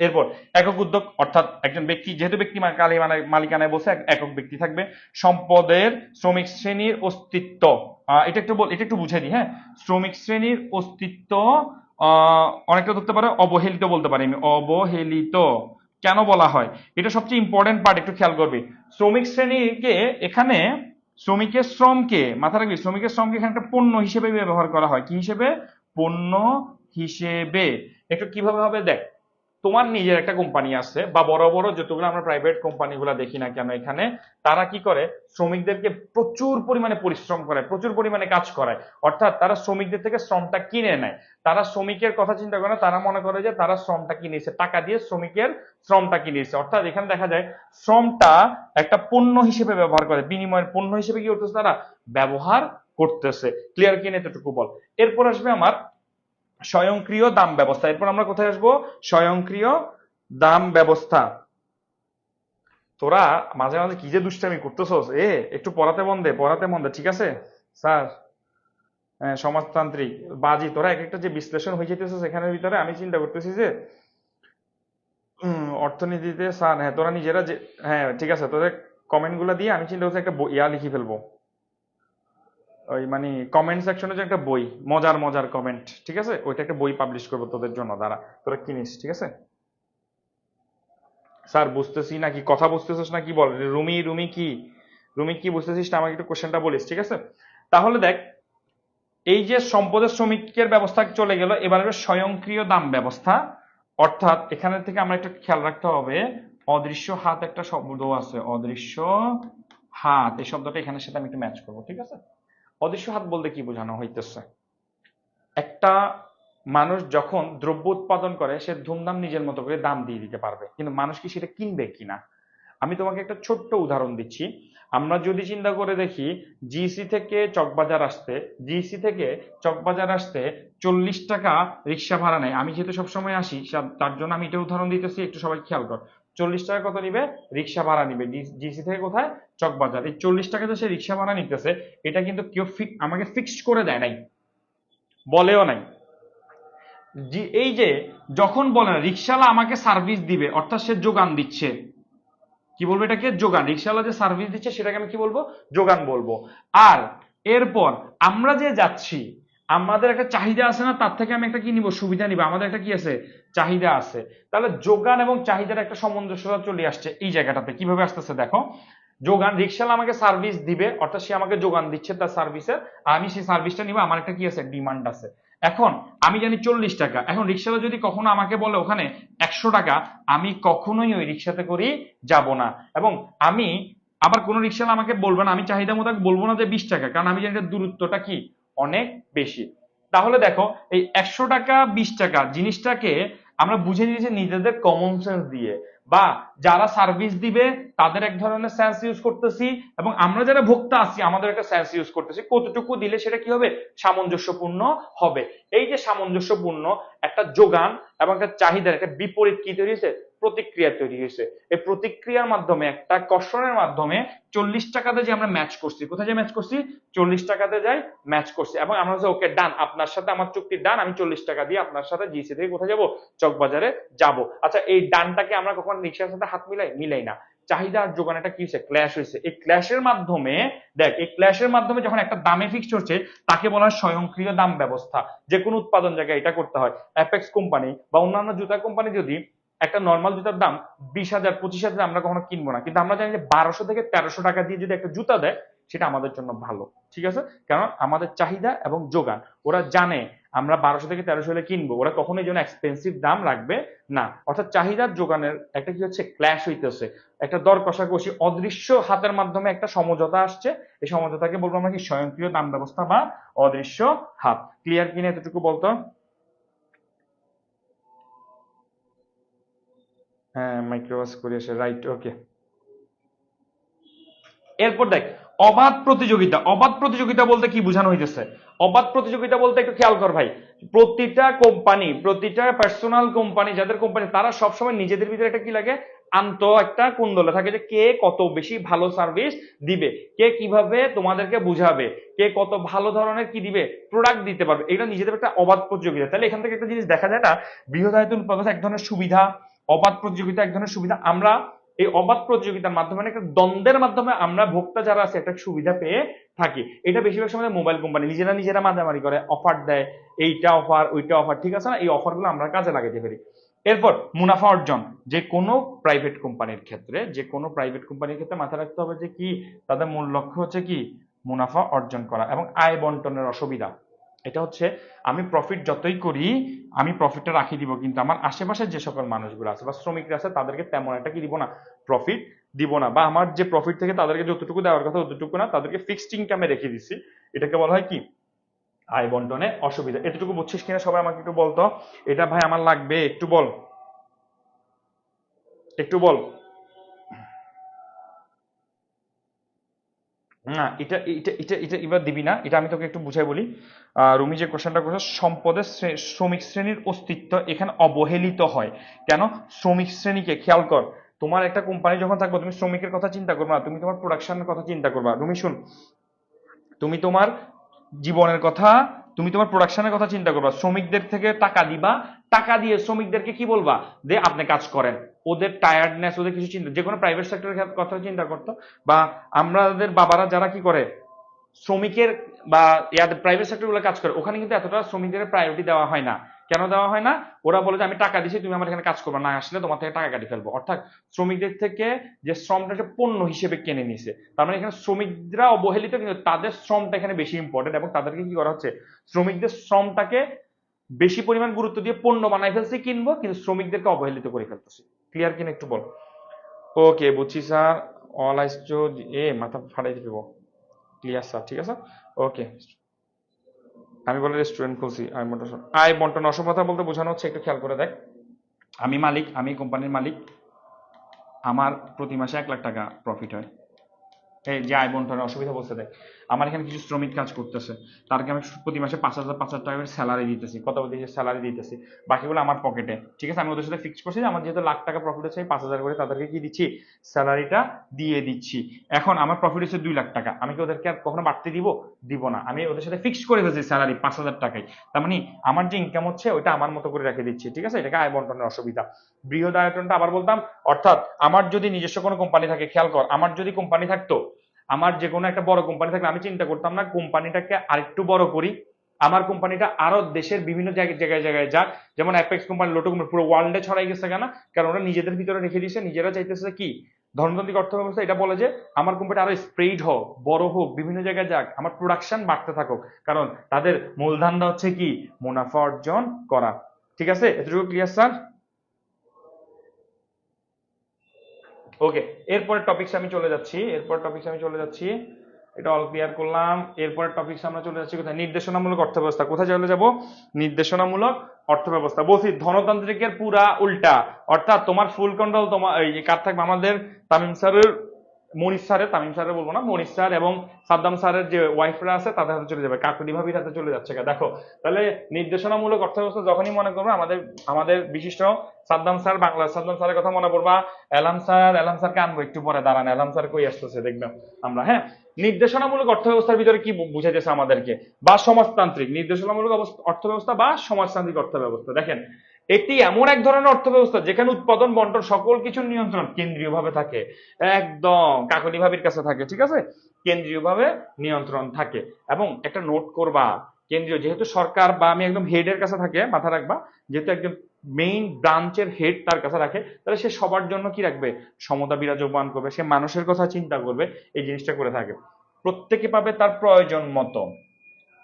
A: এরপর একক উদ্যোগ, অর্থাৎ একজন ব্যক্তি, যেহেতু ব্যক্তি মালিকানায় বসে একক ব্যক্তি থাকবে। সম্পদের শ্রমিক শ্রেণীর অস্তিত্ব, এটা একটু বুঝে দিই, হ্যাঁ শ্রমিক শ্রেণীর অস্তিত্ব অনেকটা ধরতে পারে অবহেলিত, বলতে পারি আমি অবহেলিত। কেন বলা হয়, এটা সবচেয়ে ইম্পর্টেন্ট পার্ট, একটু খেয়াল করবি। শ্রমিক শ্রেণীকে এখানে, শ্রমিকের শ্রমকে মাথা রাখবি, শ্রমিকের শ্রমকে এখানে একটা পণ্য হিসেবে ব্যবহার করা হয়, কি হিসেবে, পণ্য হিসেবে। একটু কিভাবে হবে দেখ, তোমার নিজের একটা কোম্পানি আছে, বা বড় বড় যতগুলো আমরা প্রাইভেট কোম্পানিগুলো দেখি না কেন এখানে, তারা কি করে শ্রমিকদেরকে প্রচুর পরিমাণে পরিশ্রম করে, প্রচুর পরিমাণে কাজ করায়। অর্থাৎ তারা শ্রমিকদের থেকে শ্রমটা কিনে নেয়। তারা শ্রমিকের কথা চিন্তা করে না, তারা মনে করে যে তারা শ্রমটা কিনেছে, টাকা দিয়ে শ্রমিকের শ্রমটা কিনেছে। অর্থাৎ এখানে দেখা যায় শ্রমটা একটা পণ্য হিসেবে ব্যবহার করে, বিনিময়ের পণ্য হিসেবে কি করতেছে, তারা ব্যবহার করতেছে। ক্লিয়ার কিনা এতটুকু বল। এরপর আসবে আমার স্বয়ংক্রিয় দাম ব্যবস্থা। এরপর আমরা কোথায় আসবো? স্বয়ংক্রিয় দাম ব্যবস্থা। তোরা মাঝে মাঝে কি যে দুষ্টামি করতেছস, একটু পড়াতে মন দে, পড়াতে মন দে, ঠিক আছে স্যার? সমাজতান্ত্রিক বাজি, তোরা এক একটা যে বিশ্লেষণ হয়ে যেতেছে সেখানের ভিতরে আমি চিন্তা করতেছি যে অর্থনীতিতে স্যার, হ্যাঁ তোরা নিজেরা যে, হ্যাঁ ঠিক আছে, তোদের কমেন্ট গুলা দিয়ে আমি চিন্তা করছি একটা ইয়া লিখে ফেলবো, ওই মানে কমেন্ট সেকশনে যে একটা বই, মজার মজার কমেন্ট, ঠিক আছে, ওইটা একটা বই পাবলিশ করবো তোদের জন্য, দ্বারা তোরা কিনিস, ঠিক আছে? স্যার বুঝতেছি না, কি কথা বুঝতেছিস না, কি বল রুমি? রুমি কি বুঝতেছিস না, আমাকে একটু কোশ্চেনটা বলিস, ঠিক আছে? তাহলে দেখ, এই যে সম্পদের শ্রমিকের ব্যবস্থা চলে গেল, এবার হবে স্বয়ংক্রিয় দাম ব্যবস্থা। অর্থাৎ এখানে থেকে আমরা একটা খেয়াল রাখতে হবে, অদৃশ্য হাত একটা শব্দ আছে, অদৃশ্য হাত, এই শব্দটা এখানের সাথে আমি একটু ম্যাচ করবো, ঠিক আছে? অদৃশ্য হাত বলতে কি বোঝানো হইতেছে? একটা মানুষ যখন দ্রব্য উৎপাদন করে, সে ধুমধাম নিজের মতো করে দাম দিয়ে দিতে পারবে, কিন্তু মানুষ কি সেটা কিনবে কিনা? আমি তোমাকে একটা ছোট্ট উদাহরণ দিচ্ছি। আমরা যদি চিন্তা করে দেখি, জিসি থেকে চকবাজার আসতে 40 টাকা রিক্সা ভাড়া নেয়। আমি যেহেতু সবসময় আসি, তার জন্য আমি এটা উদাহরণ দিতেছি, একটু সবাই খেয়াল কর। 40 টাকা কত নিবে? রিক্সা ভাড়া নিবে জিসি থেকে কোথায়? চকবাজার। এই 40 টাকা যে সে রিক্সা ভাড়া নিতেছে, এটা কিন্তু কেউ আমাকে ফিক্সড করে দেয় নাই, বলেও নাই। এই যে যখন বলে না রিক্সাওয়ালা আমাকে সার্ভিস দিবে, অর্থাৎ সে যোগান দিচ্ছে, কি বলবো এটাকে? যোগান। রিক্সাওয়ালা যে সার্ভিস দিচ্ছে সেটাকে আমি কি বলবো? যোগান বলবো। আর এরপর আমরা যে যাচ্ছি, আমাদের একটা চাহিদা আছে না, তার থেকে আমি একটা কি নিব? সুবিধা নিব। আমাদের একটা কি আছে? চাহিদা আছে। তাহলে যোগান এবং চাহিদার একটা সামঞ্জস্যতা চলে আসছে এই জায়গাটাতে। কিভাবে আসতেছে দেখো, যোগান, রিক্সাওয়ালা আমাকে সার্ভিস দিবে, অর্থাৎ সে আমাকে যোগান দিচ্ছে তার সার্ভিসের, আমি সেই সার্ভিসটা নিব, আমার একটা কি আছে? ডিমান্ড আছে। এখন আমি জানি 40 টাকা, এখন রিক্সাওয়ালা যদি কখনো আমাকে বলে ওখানে 100 টাকা, আমি কখনোই ওই রিক্সাতে করি যাব না। এবং আমি আবার কোন রিক্সাওয়ালা আমাকে বলবে না, আমি চাহিদা মোতাবেক বলবো না যে 20 টাকা, কারণ আমি জানি দূরত্বটা কি অনেক বেশি। তাহলে দেখো, এই 100 টাকা 20 টাকা জিনিসটাকে আমরা বুঝে নিয়েছি নিজেদের কমন সেন্স দিয়ে, বা যারা সার্ভিস দিবে তাদের এক ধরনের সেন্স ইউজ করতেছি, এবং আমরা যারা ভোক্তা আছি আমাদের একটা সেন্স ইউজ করতেছি। কতটুকু দিলে সেটা কি হবে? সামঞ্জস্যপূর্ণ হবে। এই যে সামঞ্জস্যপূর্ণ একটা যোগান এবং একটা চাহিদার একটা বিপরীত কি তৈরি হয়েছে? প্রতিক্রিয়া তৈরি হয়েছে। এই প্রতিক্রিয়ার মাধ্যমে, একটা কর্ষণের মাধ্যমে 40 টাকাতে যে আমরা ম্যাচ করছি, কোথায় যে ম্যাচ করছি? 40 টাকাতে যাই ম্যাচ করছি, এবং আমরা বলছি ওকে ডান, আপনার সাথে আমার চুক্তি ডান, আমি 40 টাকা দিয়ে আপনার সাথে জিসি থেকে কোথায় যাব? চকবাজারে যাব। আচ্ছা, এই ডানটাকে আমরা কখন রিক্সার সাথে হাত মিলাই না। চাহিদা আর যোগান একটা কি হয়েছে? ক্ল্যাশ হয়েছে। এই ক্ল্যাশের মাধ্যমে, দেখ, এই ক্ল্যাশের মাধ্যমে যখন একটা দামে ফিক্সড হচ্ছে, তাকে বলা হয় স্বয়ংক্রিয় দাম ব্যবস্থা। যে কোনো উৎপাদন জায়গায় এটা করতে হয়। অ্যাপেক্স কোম্পানি বা অন্যান্য জুতা কোম্পানি যদি একটা নর্মাল জুতার দাম 20,000 25,000 আমরা কখনো কিনবো না, কিন্তু আমরা জানি যে 1200 থেকে 1300 টাকা দিয়ে যদি একটা জুতা দেয়, সেটা আমাদের জন্য ভালো, ঠিক আছে? কারণ আমাদের চাহিদা এবং যোগান, ওরা জানে আমরা 1200 থেকে 1300 হলে কিনবো, ওরা কখনোই যেন এক্সপেন্সিভ দাম রাখবে না। অর্থাৎ চাহিদার যোগানের একটা কি হচ্ছে? ক্ল্যাশ হইতেছে, একটা দর কষাকষি, অদৃশ্য হাতের মাধ্যমে একটা সমঝোতা আসছে। এই সমঝোতাকে বলবো আমরা কি? স্বয়ংক্রিয় দাম ব্যবস্থা বা অদৃশ্য হাত। ক্লিয়ার কিনা এতটুকু বলতো? হ্যাঁ, মাইক্রোবাস করে আসে, রাইট, ওকে। এরপর দেখ, অবাধ প্রতিযোগিতা। অবাধ প্রতিযোগিতা বলতে কি বোঝানো হইতেছে? অবাধ প্রতিযোগিতা বলতে একটু খেয়াল কর ভাই, প্রতিটা কোম্পানি, প্রতিটা পার্সোনাল কোম্পানি, যাদের কোম্পানি, তারা সবসময় নিজেদের ভিতরে একটা কি লাগে? একটা কুন্দলে থাকে যে কে কত বেশি ভালো সার্ভিস দিবে, কে কিভাবে তোমাদেরকে বুঝাবে, কে কত ভালো ধরনের কি দিবে, প্রোডাক্ট দিতে পারবে। এটা নিজেদের একটা অবাধ প্রতিযোগিতা। তাহলে এখান থেকে একটা জিনিস দেখা যায় না, বৃহদায়তন উৎপাদন এক ধরনের সুবিধা, অবাধ প্রতিযোগিতা এক ধরনের সুবিধা। আমরা এই অবাধ প্রতিযোগিতার মাধ্যমে, একটা দ্বন্দ্বের মাধ্যমে আমরা ভোক্তা যারা আছে একটা সুবিধা পেয়ে থাকি। এটা বেশিরভাগ সময় মোবাইল কোম্পানি নিজেরা মাঝামারি করে অফার দেয়, এইটা অফার ওইটা অফার, ঠিক আছে না? এই অফারগুলো আমরা কাজে লাগাতে পারি। এরপর মুনাফা অর্জন। যে কোনো প্রাইভেট কোম্পানির ক্ষেত্রে মাথায় রাখতে হবে যে কি, তাদের মূল লক্ষ্য হচ্ছে কি? মুনাফা অর্জন করা এবং আয় বন্টনের অসুবিধা। এটা হচ্ছে আমি প্রফিট যতই করি আমি প্রফিটটা রাখি দিব, কিন্তু আমার আশেপাশে যে সকল মানুষগুলো আছে বা শ্রমিকরা আছে তাদেরকে তেমন একটা কি দিব না, প্রফিট দিব না, বা আমার যে প্রফিট থেকে তাদেরকে যতটুকু দেওয়ার কথা ততটুকু না, তাদেরকে ফিক্সড ইনকামে রেখে দিচ্ছি। এটাকে বলা হয় কি, আয় বন্টনে অসুবিধা। এতটুকু বুঝছিস কিনা সবাই আমাকে একটু বলতো, এটা ভাই আমার লাগবে, একটু বল, একটু বল। না এটা এটা এটা এটা এবার দিবি না, এটা আমি তোকে একটু বুঝাই বলি। রুমি যে কোশ্চেনটা করছে, সম্পদের শ্রমিক শ্রেণীর অস্তিত্ব এখানে অবহেলিত হয় কেন? শ্রমিক শ্রেণীকে খেয়াল কর, তোমার একটা কোম্পানি যখন থাকবে তুমি শ্রমিকের কথা চিন্তা করবা না, তুমি তোমার প্রোডাকশনের কথা চিন্তা করবা। রুমি শুন, তুমি তোমার জীবনের কথা, তুমি তোমার প্রোডাকশনের কথা চিন্তা করবা, শ্রমিকদের থেকে টাকা দিবা, টাকা দিয়ে শ্রমিকদেরকে কি বলবা যে আপনি কাজ করেন, ওদের টায়ার্ডনেস ওদের কিছু চিন্তা, যে কোনো প্রাইভেট সেক্টরের কথা চিন্তা করতো, বা আমাদের বাবারা যারা কি করে শ্রমিকের বা ইয়াদের প্রাইভেট সেক্টর গুলো কাজ করে, ওখানে কিন্তু এতটা শ্রমিকদের প্রায়োরিটি দেওয়া হয় না। কেন দেওয়া হয় না? ওরা বলে যে আমি টাকা দিচ্ছি, তুমি আমার এখানে কাজ করবে না, আসলে তোমার থেকে টাকা কাটি ফেলবো। অর্থাৎ শ্রমিকদের থেকে যে শ্রমটা পণ্য হিসেবে কিনে নিছে, তার মানে এখানে শ্রমিকরা অবহেলিত, কিন্তু তাদের শ্রমটা এখানে বেশি ইম্পর্টেন্ট, এবং তাদেরকে কি করা হচ্ছে, শ্রমিকদের শ্রমটাকে বেশি পরিমাণ গুরুত্ব দিয়ে পণ্য বানাই ফেলছি, কিনবো, কিন্তু শ্রমিকদেরকে অবহেলিত করে ফেলতেছি। ক্লিয়ার কিনা একটু বল। ওকে বুঝছি স্যার, অল আইসো, মাথা ফাটাই দিব। ক্লিয়ার স্যার, ঠিক আছে, ওকে। আমি বলে রেস্টুরেন্ট খুলছি, আয় বন্টন অসমতা বলতে বোঝানো হচ্ছে, একটু খেয়াল করে দেখ, আমি মালিক, আমি কোম্পানির মালিক, আমার প্রতি মাসে 1 লাখ টাকা প্রফিট হয়। এই যে আয় বন্টনের অসুবিধা বলতে দেখ, আমার এখানে কিছু শ্রমিক কাজ করতেছে, তাদেরকে আমি প্রতি মাসে 5,000 করে স্যালারি দিতেছি, কত দিতেছি, স্যালারি দিতেছি, বাকিগুলো আমার পকেটে, ঠিক আছে। আমি ওদের সাথে ফিক্স করছি যে আমার যেহেতু 1 লাখ টাকা প্রফিট হচ্ছে, 5,000 করে তাদেরকে কি দিচ্ছি, স্যালারিটা দিয়ে দিচ্ছি। এখন আমার প্রফিট হচ্ছে 2 লাখ টাকা, আমি কি ওদেরকে আর কখনো বাড়তে দিব? দিব না, আমি ওদের সাথে ফিক্স করে ফেলছি স্যালারি 5,000 টাকায়। তার মানে আমার যে ইনকাম হচ্ছে ওইটা আমার মতো করে রেখে দিচ্ছি, ঠিক আছে। এটাকে আয় বন্টনের অসুবিধা। বৃহৎ আয়তনটা আবার বলতাম, অর্থাৎ আমার যদি নিজস্ব কোনো কোম্পানি থাকে, খেয়াল কর, আমার যদি কোম্পানি থাকতো, আমার যে কোনো একটা বড় কোম্পানি থাকলে আমি চিন্তা করতাম না কোম্পানিটাকে আরেকটু বড় করি, আমার কোম্পানিটা আরো দেশের বিভিন্ন জায়গায় জায়গায় জায়গায় যাক, যেমন অ্যাপেক্স কোম্পানি, লোটো কোম্পানি পুরো ওয়ার্ল্ডে ছড়াই গেছে কেন? কারণ ওরা নিজেদের ভিতরে রেখে দিয়েছে, নিজেরা চাইতেছে কি, ধনতান্ত্রিক অর্থ ব্যবস্থা এটা বলে যে আমার কোম্পানি আরো স্প্রেড হোক, বড় হোক, বিভিন্ন জায়গায় যাক, আমার প্রোডাকশন বাড়তে থাকুক, কারণ তাদের মূল ধান্দা হচ্ছে কি, মুনাফা অর্জন করা। ঠিক আছে, এতটুকু ক্লিয়ার স্যার? ওকে, এরপরের টপিকস আমি চলে যাচ্ছি, এটা অল ক্লিয়ার করলাম। এরপরের টপিকস আমরা চলে যাচ্ছি কোথায়, নির্দেশনামূলক অর্থব্যবস্থা। কোথায় চলে যাব, নির্দেশনামূলক অর্থব্যবস্থা। বলছি ধনতান্ত্রিকের পুরা উল্টা, অর্থাৎ তোমার ফুল কন্ট্রোল তোমার এই কার থাকবে, আমাদের তামিম স্যারের, মনিশ স্যারের, তামিম স্যারের বলবো না, মনিশ স্যার এবং সাদ্দাম স্যারের যে ওয়াইফরা আছে তাদের হাতে চলে যাবে, কাকুলি ভাবির হাতে চলে যাচ্ছে। দেখো তাহলে নির্দেশনামূলক অর্থব্যবস্থা যখনই মনে করবে, আমাদের আমাদের বিশিষ্ট সাদ্দাম স্যার, বাংলা সাদ্দাম স্যারের কথা মনে পড়বা। এলাম স্যারকে আনবো একটু পরে, দাঁড়ান, এলাম স্যার কই আসতেছে দেখবেন আমরা। হ্যাঁ, নির্দেশনামূলক অর্থব্যবস্থার ভিতরে কি বুঝাইতেছে আমাদেরকে, বা সমাজতান্ত্রিক নির্দেশনামূলক অর্থব্যবস্থা বা সমাজতান্ত্রিক অর্থব্যবস্থা। দেখেন, এটি এমন এক ধরনের অর্থব্যবস্থা যেখানে উৎপাদন, বন্টন, সকল কিছুর নিয়ন্ত্রণ কেন্দ্রীয়ভাবে থাকে, একদম কাকলি ভাবির কাছে থাকে, ঠিক আছে, কেন্দ্রীয়ভাবে নিয়ন্ত্রণ থাকে। এবং একটা নোট করবা, কেন্দ্রীয় যেহেতু সরকার, বা আমি একদম হেডের কাছে থাকে, মাথা রাখবা, যেহেতু একদম মেইন ব্রাঞ্চের হেড তার কাছে রাখে, তাহলে সে সবার জন্য কি রাখবে, সমতা বিরাজমান করবে, সে মানুষের কথা চিন্তা করবে, এই জিনিসটা করে থাকে। প্রত্যেকে পাবে তার প্রয়োজন মতো,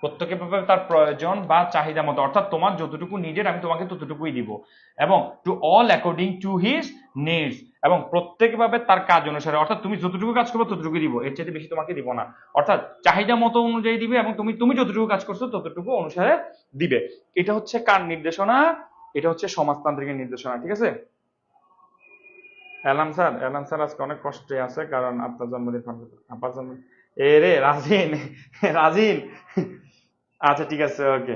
A: প্রত্যেকে পাবে তার প্রয়োজন বা চাহিদা মতো, অর্থাৎ তোমার যতটুকু নিডেড আমি তোমাকে ততটুকুই দিব, এবং to all according to his needs, এবং প্রত্যেকে পাবে তার কাজ অনুসারে, অর্থাৎ তুমি যতটুকু কাজ করবে ততটুকুই দিব, এর চাইতে বেশি তোমাকে দিব না, অর্থাৎ চাহিদা মতো অনুযায়ী দিবে, এবং তুমি তুমি যতটুকু কাজ করছো ততটুকু অনুসারে দিবে। এটা হচ্ছে কার নির্দেশনা, এটা হচ্ছে সমাজতান্ত্রিকের নির্দেশনা, ঠিক আছে। এলাম স্যার আজকে অনেক কষ্টে আছে, কারণ আপনার জন্মদিন, আপনার জন্মদিন, এ রে রাজিন, রাজিন, আচ্ছা ঠিক আছে, ওকে।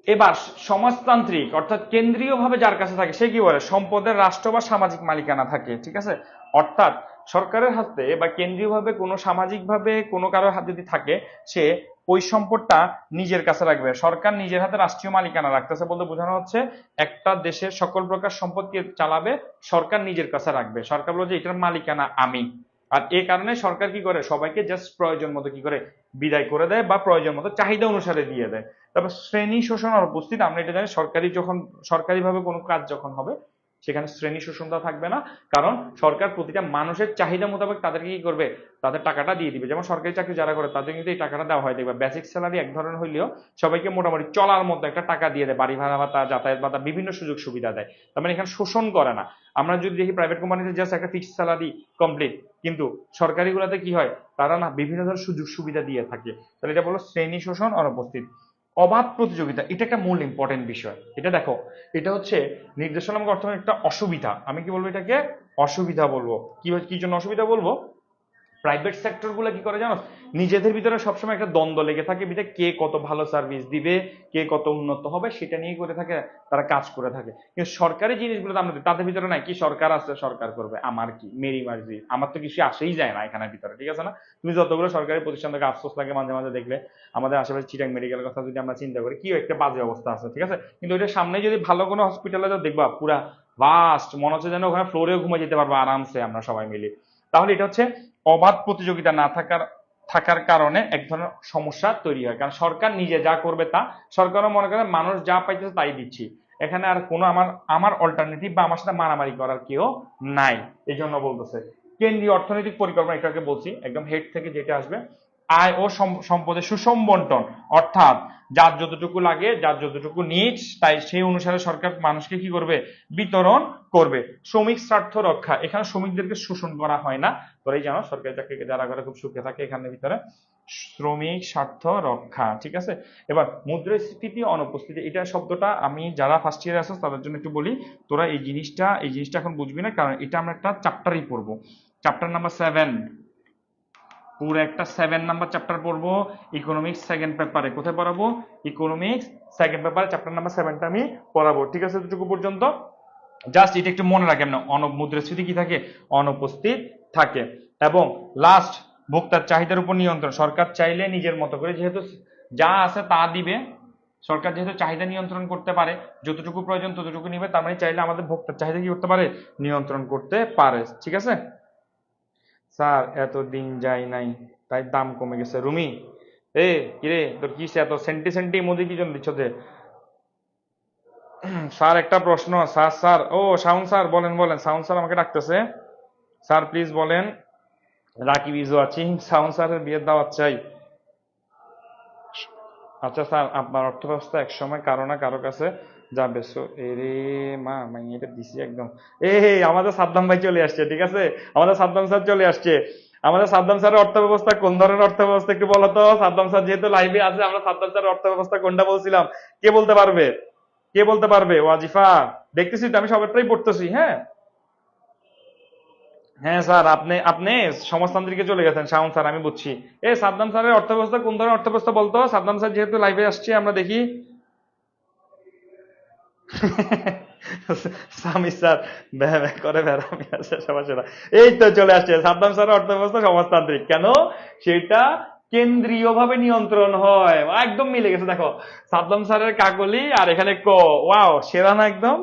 A: এবার সমাজতান্ত্রিক, অর্থাৎ কেন্দ্রীয়ভাবে যার কাছে থাকে সে কি বলে, সম্পদের রাষ্ট্র বা সামাজিক মালিকানা থাকে, ঠিক আছে। অর্থাৎ সরকারের হাতে বা কেন্দ্রীয়ভাবে কোনো সামাজিকভাবে কোনো কারোর হাতে যদি থাকে, সে ওই সম্পদটা নিজের কাছে রাখবে। সরকার নিজের হাতে রাষ্ট্রীয় মালিকানা রাখতেছে বলতে বোঝানো হচ্ছে একটা দেশের সকল প্রকার সম্পদকে চালাবে, সরকার নিজের কাছে রাখবে, সরকার বলে যে এটার মালিকানা আমি। আর এই কারণে সরকার কি করে, সবাইকে জাস্ট প্রয়োজন মতো কি করে বিদায় করে দেয়, বা প্রয়োজন মতো চাহিদা অনুসারে দিয়ে দেয়। তারপর শ্রেণী শোষণ আর উপস্থিত, আমরা এটা জানি, সরকারি যখন সরকারিভাবে কোনো কাজ যখন হবে, সেখানে শ্রেণী শোষণটা থাকবে না, কারণ সরকার প্রতিটা মানুষের চাহিদা মোতাবেক তাদেরকে কি করবে, তাদের টাকাটা দিয়ে দিবে। যেমন সরকারি চাকরি যারা করে তাদের কিন্তু এই টাকাটা দেওয়া হয়, দেখবে বেসিক স্যালারি এক ধরনের হইলেও সবাইকে মোটামুটি চলার মতো একটা টাকা দিয়ে দেয়, বাড়ি ভাড়া ভাতা, যাতায়াত ভাতা, বিভিন্ন সুযোগ সুবিধা দেয়। তার মানে এখানে শোষণ করে না। আমরা যদি দেখি প্রাইভেট কোম্পানিতে জাস্ট একটা ফিক্সড স্যালারি কমপ্লিট, কিন্তু সরকারি গুলাতে কি হয়, তারা না বিভিন্ন ধরনের সুযোগ সুবিধা দিয়ে থাকে। তাহলে এটা বলো শ্রেণী শোষণ অনুপস্থিত। অবাধ প্রতিযোগিতা, এটা একটা মূল ইম্পর্টেন্ট বিষয়। এটা দেখো, এটা হচ্ছে নির্দেশনামূলক অর্থনীতির একটা অসুবিধা। আমি কি বলবো, এটাকে অসুবিধা বলবো। কি জন্য অসুবিধা বলবো, প্রাইভেট সেক্টর গুলো কি করে জানো, নিজেদের ভিতরে সবসময় একটা দ্বন্দ্ব লেগে থাকে, বিধায় কে কত ভালো সার্ভিস দিবে, কে কত উন্নত হবে, সেটা নিয়ে করে থাকে, তারা কাজ করে থাকে। কিন্তু সরকারি জিনিসগুলো আমরা তাদের ভিতরে নাই, কি সরকার আছে, সরকার করবে, আমার কি, মেরি মার্জি, আমার তো কিছু আসেই যায় না এখানের ভিতরে, ঠিক আছে না। তুমি যতগুলো সরকারি প্রতিষ্ঠান থেকে আফসোস লাগে মাঝে মাঝে দেখলে, আমাদের আশেপাশে চিটাং মেডিকেল কথা যদি আমরা চিন্তা করি, কি একটা বাজে অবস্থা আছে, ঠিক আছে। কিন্তু ওইটার সামনে যদি ভালো কোনো হসপিটালে দেখবা, পুরা ভাস্ট, মনে হচ্ছে যেন ওখানে ফ্লোরেও ঘুমিয়ে যেতে পারবো আরামসে আমরা সবাই মিলে। তাহলে এটা হচ্ছে অবাধ প্রতিযোগিতা না থাকার কারণে এক ধরনের সমস্যা তৈরি হয়। কারণ সরকার নিজে যা করবে তা, সরকারও মনে করে মানুষ যা পাইতেছে তাই দিচ্ছি, এখানে আর কোনো আমার আমার অল্টারনেটিভ বা আমার সাথে মারামারি করার কেউ নাই। এই জন্য বলতেছে কেন্দ্রীয় অর্থনৈতিক পরিকল্পনা, এটাকে বলছি একদম হেড থেকে যেটা আসবে, আয় ও সম্পদের সুষম বন্টন, অর্থাৎ যার যতটুকু লাগে, যার যতটুকু নিডস, তাই সেই অনুসারে সরকার মানুষকে কি করবে, বিতরণ করবে। শ্রমিক স্বার্থ রক্ষা, এখানে শ্রমিকদেরকে শোষণ করা হয় না। তোরাই জানো সরকারি চাকরিকে যারা করে খুব সুখে থাকে এখানের ভিতরে। শ্রমিক স্বার্থ রক্ষা, ঠিক আছে। এবার মুদ্রাস্ফীতি অনুপস্থিতি, এটা শব্দটা আমি যারা ফার্স্ট ইয়ারে আছো তাদের জন্য একটু বলি, তোরা এই জিনিসটা এখন বুঝবি না, কারণ এটা আমরা একটা চ্যাপ্টারই পড়বো, চ্যাপ্টার নাম্বার 7, পুরো একটা 7 নাম্বার চ্যাপ্টার পড়বো ইকোনমিক্স সেকেন্ড পেপারে। কোথায় পড়াবো, ইকোনমিক্স সেকেন্ড পেপারে চ্যাপ্টার নাম্বার 7টা আমি পড়াবো, ঠিক আছে। এতটুকু পর্যন্ত জাস্ট এটা একটু মনে রাখেন না, মুদ্রাস্ফীতি কি থাকে, অনুপস্থিত থাকে। এবং লাস্ট, ভোক্তার চাহিদার উপর নিয়ন্ত্রণ, সরকার চাইলে নিজের মতো করে যেহেতু যা আছে তা দিবে, সরকার যেহেতু চাহিদা নিয়ন্ত্রণ করতে পারে, যতটুকু প্রয়োজন ততটুকু নিবে, তার মানে চাইলে আমাদের ভোক্তার চাহিদা কি করতে পারে, নিয়ন্ত্রণ করতে পারে, ঠিক আছে। স্যার এত দিন যায় নাই তাই দাম কমে গেছে। রুমি, কিরে তোর কি এত সেন্টি সেন্টি ইমোজি কি জন্য দিচ্ছ যে? স্যার একটা প্রশ্ন, স্যার ও শাওন স্যার, বলেন বলেন, শাওন স্যার আমাকে ডাকতেছে, স্যার প্লিজ বলেন। রাকিব ইজু আছি, শাওন স্যারের বিয়ের দাওয়াত চাই। আচ্ছা স্যার, আপনার অর্থ ব্যবস্থা এক সময় কারো না কারো কাছে যাবে, সো এরে মা এটা দিছি একদম। আমাদের সাদ্দাম ভাই চলে আসছে, ঠিক আছে, আমাদের সাদ্দাম স্যার চলে আসছে। আমাদের সাদ্দাম স্যারের অর্থ ব্যবস্থা কোন ধরনের অর্থ ব্যবস্থা একটু বলো তো। সাদ্দাম স্যার যেহেতু লাইভে আছে, আমরা সাদ্দাম স্যারের অর্থ ব্যবস্থা কোনটা বলছিলাম, কে বলতে পারবে, কে বলতে পারবে? ওয়াজিফা, দেখতেছি তো আমি সবারটাই পড়তেছি। হ্যাঁ হ্যাঁ স্যার, আপনি আপনি সমাজতান্ত্রিকে চলে গেছেন শাওন স্যার, আমি বুঝছি। সাদ্দাম স্যারের অর্থব্যবস্থা কোন ধরনের অর্থব্যবস্থা বলতো, সাদ্দাম স্যার যেহেতু লাইভে আসছে আমরা দেখি। সামি স্যার ব্যা ব্যা করে বেড়ামি আছে সবার সেরা। এই তো চলে আসছে, সাদ্দাম স্যারের অর্থব্যবস্থা সমাজতান্ত্রিক কেন, সেটা কেন্দ্রীয় ভাবে নিয়ন্ত্রণ হয়। একদম মিলে গেছে, দেখো সাদ্দাম স্যারের কাকলি আর এখানে ক, ওয়াও সেরা না একদম।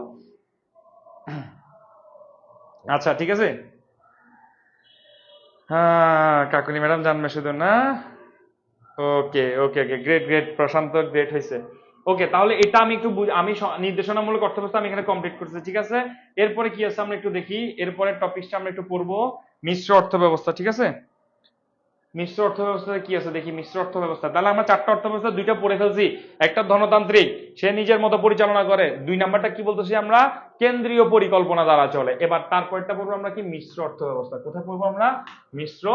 A: আচ্ছা ঠিক আছে, হ্যাঁ কাকুলি ম্যাডাম জানবে শুধু না। ওকে ওকে ওকে, গ্রেট গ্রেট, প্রশান্ত গ্রেট হয়েছে। ওকে, তাহলে এটা আমি একটু আমি নির্দেশনামূলক অর্থব্যবস্থা আমি এখানে কমপ্লিট করতেছি, ঠিক আছে। এরপরে কি আছে আমরা একটু দেখি, এরপরে টপিকটা আমরা একটু পড়বো মিশ্র অর্থব্যবস্থা, ঠিক আছে। মিশ্র অর্থব্যবস্থা কি আছে দেখি, মিশ্র অর্থব্যবস্থা, তাহলে আমরা 4টা অর্থব্যবস্থা 2টা পড়ে ফেলছি। একটা ধনতান্ত্রিক, সে নিজের মতো পরিচালনা করে। 2 নাম্বারটা কি বলতেছি আমরা, কেন্দ্রীয় পরিকল্পনা দ্বারা চলে। এবার তারপরটা পড়বো আমরা কি, মিশ্র অর্থব্যবস্থা। কোথায় পড়বো আমরা, মিশ্র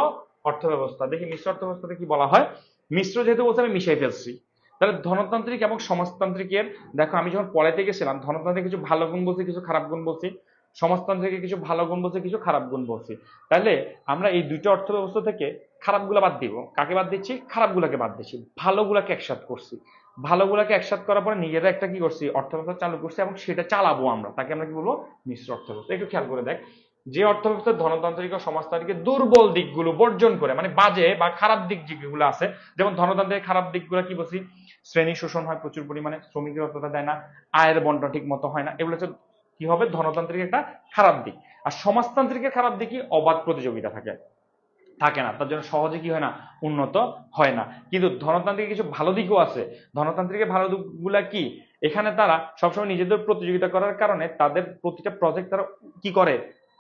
A: অর্থব্যবস্থা। দেখি মিশ্র অর্থব্যবস্থাতে কি বলা হয়। মিশ্র যেহেতু বলছে আমি মিশাই ফেলছি, তাহলে ধনতান্ত্রিক এবং সমাজতান্ত্রিকের, দেখো আমি যখন পড়াইতে গেছিলাম ধনতান্ত্রিক কিছু ভালো গুণ বলছি, কিছু খারাপ গুণ বলছি, সমাজতান্ত্রিকের কিছু ভালো গুণ বলছি, কিছু খারাপ গুণ বলছি। তাহলে আমরা এই 2টা অর্থ ব্যবস্থা থেকে খারাপগুলো বাদ দিব, কাকে বাদ দিচ্ছি, খারাপগুলোকে বাদ দিচ্ছি, ভালোগুলোকে একসাথ করছি। ভালোগুলোকে একসাথ করার পরে নিজেরা একটা কি করছি, অর্থ ব্যবস্থা চালু করছি, এবং সেটা চালাবো আমরা, তাকে আমরা কি বলবো, মিশ্র অর্থ ব্যবস্থা। একটু খেয়াল করে দেখ, যে অর্থ ব্যবস্থা ধনতান্ত্রিক ও সমাজতান্ত্রিকের দুর্বল দিকগুলো বর্জন করে, মানে বাজে বা খারাপ দিক যেগুলো আছে, যেমন ধনতান্ত্রিক খারাপ দিকগুলো কি বলছি, শ্রেণী শোষণ হয় প্রচুর পরিমাণে, শ্রমিকের অর্থটা দেয় না, আয়ের বন্টন ঠিক মতো হয় না, এগুলো হচ্ছে কি হবে, ধনতান্ত্রিক একটা খারাপ দিক। আর সমাজতান্ত্রিকের খারাপ দিকই অবাধ প্রতিযোগিতা থাকে না, তার জন্য সহজে কি হয় না, উন্নত হয় না। কিন্তু ধনতান্ত্রিকের কিছু ভালো দিকও আছে। ধনতান্ত্রিকের ভালো দিকগুলা কি, এখানে তারা সবসময় নিজেদের প্রতিযোগিতা করার কারণে তাদের প্রতিটা প্রজেক্ট তারা কি করে,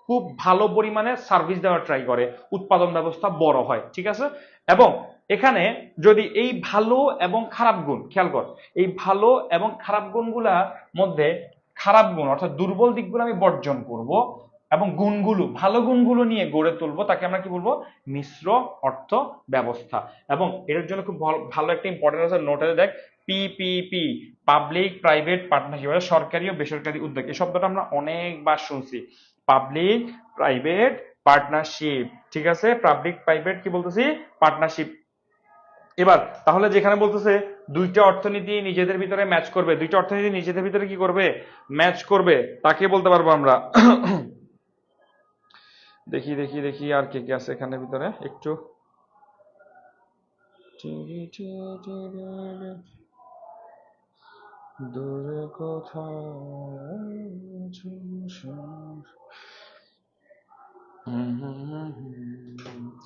A: খুব ভালো পরিমাণে সার্ভিস দেওয়ার ট্রাই করে, উৎপাদন ব্যবস্থা বড় হয়, ঠিক আছে। এবং এখানে যদি এই ভালো এবং খারাপ গুণ খেয়াল কর, এই ভালো এবং খারাপ গুণগুলার মধ্যে খারাপ গুণ অর্থাৎ দুর্বল দিকগুলো আমি বর্জন করব এবং গুণগুলো ভালো গুণগুলো নিয়ে গড়ে তুলবো, তাকে আমরা কি বলবো, মিশ্র অর্থ ব্যবস্থা। এবং এটার জন্য খুব ভালো একটা ইম্পর্টেন্ট আছে, নোটে দেখ, পিপিপি, পাবলিক প্রাইভেট পার্টনারশিপ, সরকারি ও বেসরকারি উদ্যোগ। এই শব্দটা আমরা অনেকবার শুনছি, পাবলিক প্রাইভেট পার্টনারশিপ, ঠিক আছে, পাবলিক প্রাইভেট কি বলতেছি, পার্টনারশিপ। এবার তাহলে যেখানে বলতেছে দুইটা অর্থনীতি নিজেদের ভিতরে ম্যাচ করবে, দুইটা অর্থনীতি নিজেদের ভিতরে কি করবে, ম্যাচ করবে, তাকে বলতে পারবো আমরা দেখি দেখি দেখি আর কে কে আছে এখানে ভিতরে একটু, দূরে কোথাও।